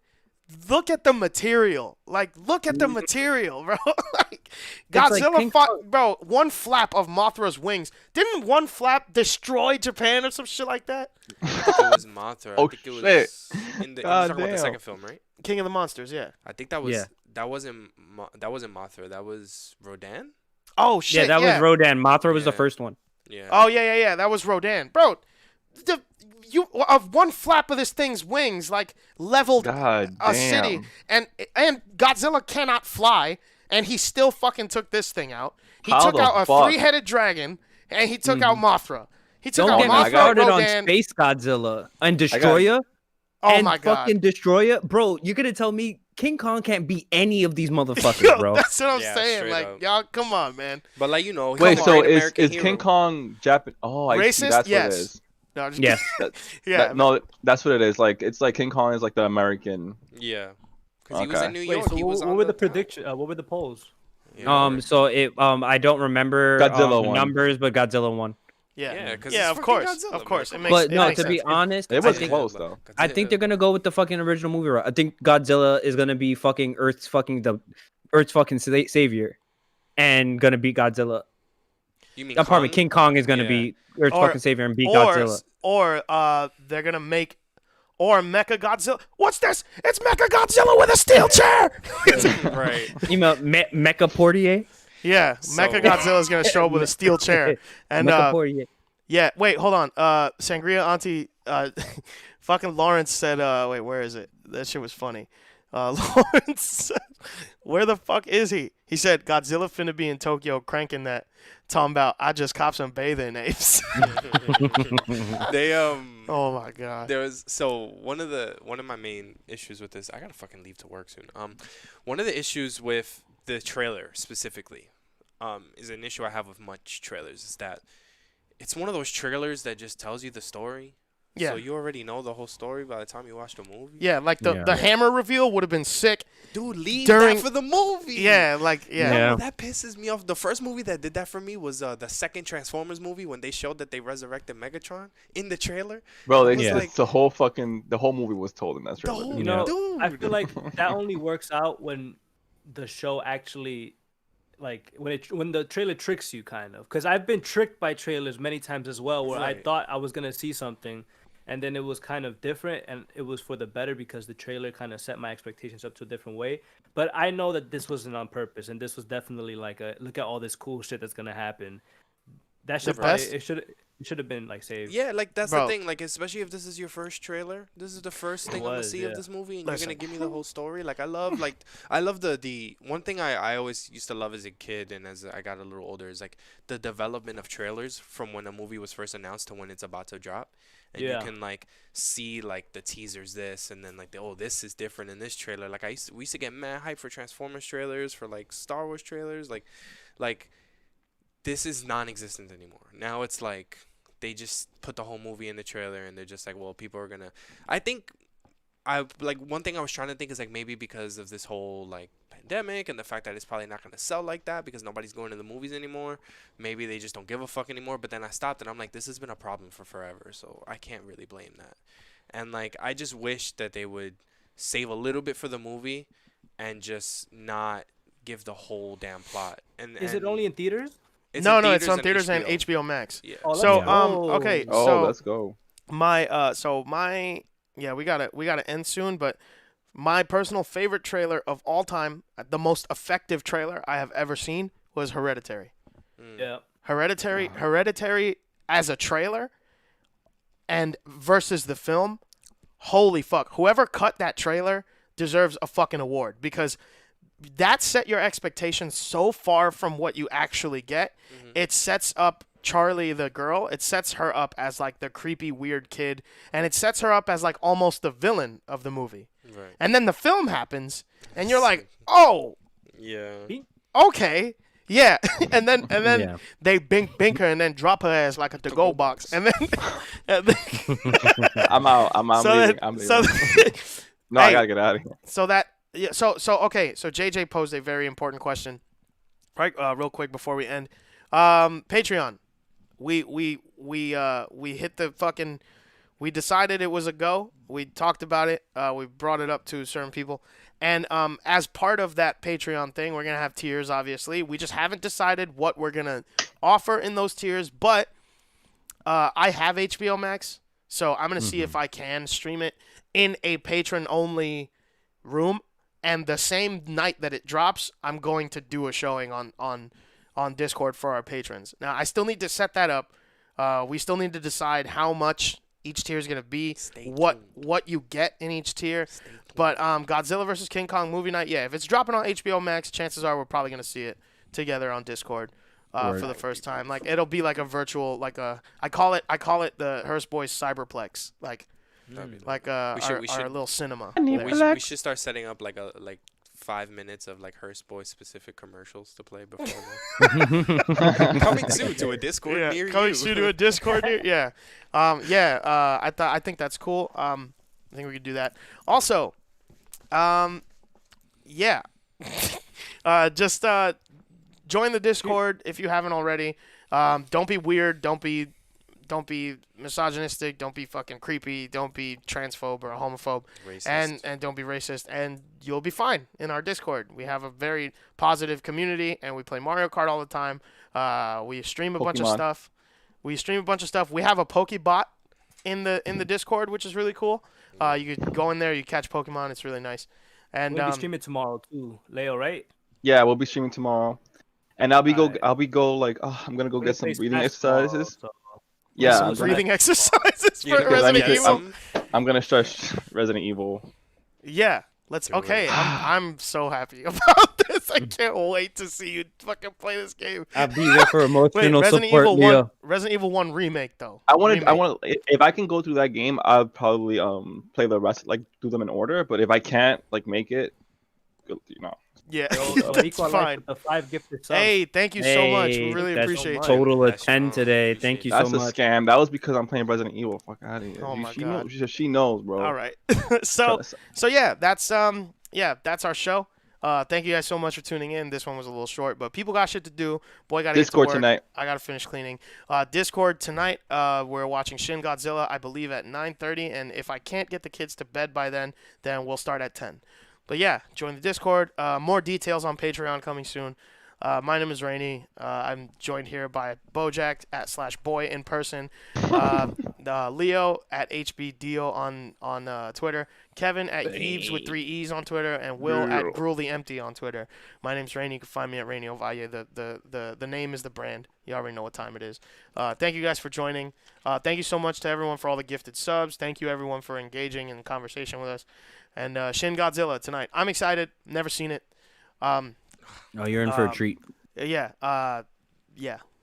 look at the material. Like, look at the material, bro. Like, It's like Godzilla King fought, bro. One flap of Mothra's wings. Didn't one flap destroy Japan or some shit like that? I think it was Mothra. Oh, I think it was shit. in the. You're God talking about the damn. second film, right? King of the Monsters, yeah. I think that was. Yeah. That wasn't Mothra. That was Rodan. Oh shit, Yeah, that was Rodan. Mothra was the Yeah. first one. Yeah. Oh yeah. That was Rodan, bro. You of one flap of this thing's wings, like leveled God a damn. city, and Godzilla cannot fly, and he still fucking took this thing out. He How took the out a fuck? 3-headed dragon, and he took out Mothra. He took Don't out get me Mothra, started on Rodan. Space Godzilla and Destroyer. Oh and my god, fucking Destroyer, bro. You're gonna tell me King Kong can't beat any of these motherfuckers, Yo, bro? that's what I'm Yeah, saying. straight Like, up. y'all, come on, man. But like Wait, Come so on. is American King hero. Kong Japan? Oh, I see. Racist? That's Yes. what it is. No, I'm just Yes. yeah. No, that's what it is. Like it's like King Kong is like the American. Yeah. Because he was Okay. in New Wait, York. so he was what on were the top. prediction? What were the polls? Yeah. So it I don't remember Godzilla the won. numbers, but Godzilla won. Yeah, Yeah, 'cause yeah, it's of freaking course, Godzilla, of course. It man. makes. But it no, makes to be sense. honest, It I was think close though. I think they're gonna go with the fucking original movie route. I think Godzilla is gonna be fucking Earth's fucking savior, and gonna beat Godzilla. You mean Pardon me, Kong? King Kong is gonna Yeah. be Earth's Or- fucking savior and beat Godzilla. Or they're gonna make Mecha Godzilla. What's this? It's Mecha Godzilla with a steel chair. Right. You know, Mecha Portier. Yeah, So- Mecha Godzilla's gonna show up with a steel chair. And Mecha Portier. yeah, wait, hold on. Sangria Auntie, fucking Lawrence said, wait, where is it? That shit was funny. Lawrence said, where the fuck is he? He said Godzilla finna be in Tokyo cranking that. Talking about I just copped some bathing apes. They Oh my god. there was so one of my main issues with this. I gotta fucking leave to work soon. One of the issues with the trailer specifically, is an issue I have with much trailers is that it's one of those trailers that just tells you the story. Yeah. So you already know the whole story by the time you watch the movie. Yeah, like the Yeah. hammer reveal would have been sick. Dude, leave During- that for the movie. Yeah, like yeah. Yeah. No, that pisses me off. The first movie that did that for me was the second Transformers movie when they showed that they resurrected Megatron in the trailer. Bro, It was Yeah. like the whole movie was told in that the trailer. whole You know, dude. I feel like that only works out when the show actually, like when the trailer tricks you, kind of. Because I've been tricked by trailers many times as well, where I Right. thought I was gonna see something, and then it was kind of different, and it was for the better because the trailer kind of set my expectations up to a different way. But I know that this wasn't on purpose, and this was definitely like a look at all this cool shit that's gonna happen. That should probably best- it should have been like saved. Yeah, like that's Bro. the thing. Like especially if this is your first trailer, this is the first thing I'm gonna was, see yeah. of this movie, and Listen. you're gonna give me the whole story. Like I love the one thing I always used to love as a kid and as I got a little older is like the development of trailers from when a movie was first announced to when it's about to drop, and Yeah. you can like see like the teasers this and then like this is different in this trailer. Like we used to get mad hype for Transformers trailers, for like Star Wars trailers, like this is non-existent anymore. Now it's like they just put the whole movie in the trailer and they're just like, well, people are gonna. I think I like one thing I was trying to think is like maybe because of this whole like pandemic and the fact that it's probably not gonna sell like that because nobody's going to the movies anymore. Maybe they just don't give a fuck anymore. But then I stopped and I'm like, this has been a problem for forever, so I can't really blame that. And like I just wish that they would save a little bit for the movie and just not give the whole damn plot. And Is it only in theaters? It's No, in no, it's on theaters theaters and HBO Max. Yeah. Oh, So let's go. okay, Oh, so let's go. my yeah, we gotta end soon, but my personal favorite trailer of all time, the most effective trailer I have ever seen was Hereditary. Yeah. Hereditary as a trailer and versus the film, holy fuck. Whoever cut that trailer deserves a fucking award because that set your expectations so far from what you actually get. It sets up Charlie the girl, it sets her up as like the creepy weird kid, and it sets her up as like almost the villain of the movie. Right. And then the film happens and you're like, "Oh, Yeah. okay." Yeah, and then Yeah. they bink her and then drop her as like a to-go box, and then, and then I'm out. I'm so leaving. that, I'm so, leaving. No, I hey. gotta get out of here. so that yeah, so okay, so JJ posed a very important question, right? Real quick before we end, Patreon, we hit the fucking, we decided it was a go. We talked about it. We brought it up to certain people. And as part of that Patreon thing, we're going to have tiers, obviously. We just haven't decided what we're going to offer in those tiers. But I have HBO Max, so I'm going to see if I can stream it in a patron-only room. And the same night that it drops, I'm going to do a showing on Discord for our patrons. Now, I still need to set that up. We still need to decide how much each tier is going to be, Stay what you get in each tier. But Godzilla vs. King Kong movie night, yeah, if it's dropping on HBO Max, chances are we're probably going to see it together on Discord for the first time. Like it'll be like a virtual, like a I call it the Hearst Boys Cyberplex, like That'd be dope. like We our should- little cinema. need there. We should start setting up like 5 minutes of like Hearst Boy specific commercials to play before the coming soon to a Discord Yeah, near coming you. soon to a Discord near, yeah. I think that's cool. I think we could do that. Also, yeah. Just join the Discord if you haven't already. Don't be weird. Don't be misogynistic. Don't be fucking creepy. Don't be transphobe or a homophobe. Racist. And don't be racist. And you'll be fine in our Discord. We have a very positive community, and we play Mario Kart all the time. We stream a bunch of Pokemon. stuff. We have a Pokebot in the Discord, which is really cool. You could go in there, you catch Pokemon. It's really nice. And We'll be streaming tomorrow too, Leo, right? Yeah, we'll be streaming tomorrow, and I'm gonna go We're get some gonna play breathing Smash exercises. tomorrow, so- Yeah, some I'm gonna, breathing exercises You're for gonna Because I Resident need Evil. to- I'm gonna start Resident Evil. Yeah. Let's. Do Okay, it. I'm so happy about this. I can't wait to see you fucking play this game. I'll be there for Wait, emotional Resident support, Evil Leo. 1, Resident Evil 1 remake though. I Remake. want if I can go through that game, I'll probably play the rest, like do them in order. But if I can't like make it, you know. Yeah, Yo, that's Equalize fine. with the 5 gifted subs. Hey, thank you so much. We Hey, really that's appreciate you. total of That's 10 strong. today. Appreciate Thank you it. so That's a much. scam. That was because I'm playing Resident Evil. Fuck out of here. Oh my she God. knows. She knows, bro. All right. so yeah, that's our show. Thank you guys so much for tuning in. This one was a little short, but people got shit to do. Boy got to get to Discord work. tonight. I got to finish cleaning. Discord tonight. We're watching Shin Godzilla, I believe, at 9:30, and if I can't get the kids to bed by then we'll start at 10. But yeah, join the Discord. More details on Patreon coming soon. My name is Rainey. I'm joined here by Bojack @/boy in person, Leo @HBDO on Twitter, Kevin @Yeeves with 3 E's on Twitter, and Will @GruellyEmpty on Twitter. My name's Rainey. You can find me at Rainey Ovalle. The name is the brand. You already know what time it is. Thank you guys for joining. Thank you so much to everyone for all the gifted subs. Thank you everyone for engaging in conversation with us. And Shin Godzilla tonight. I'm excited. Never seen it. Oh, you're in for a treat. Yeah. Yeah.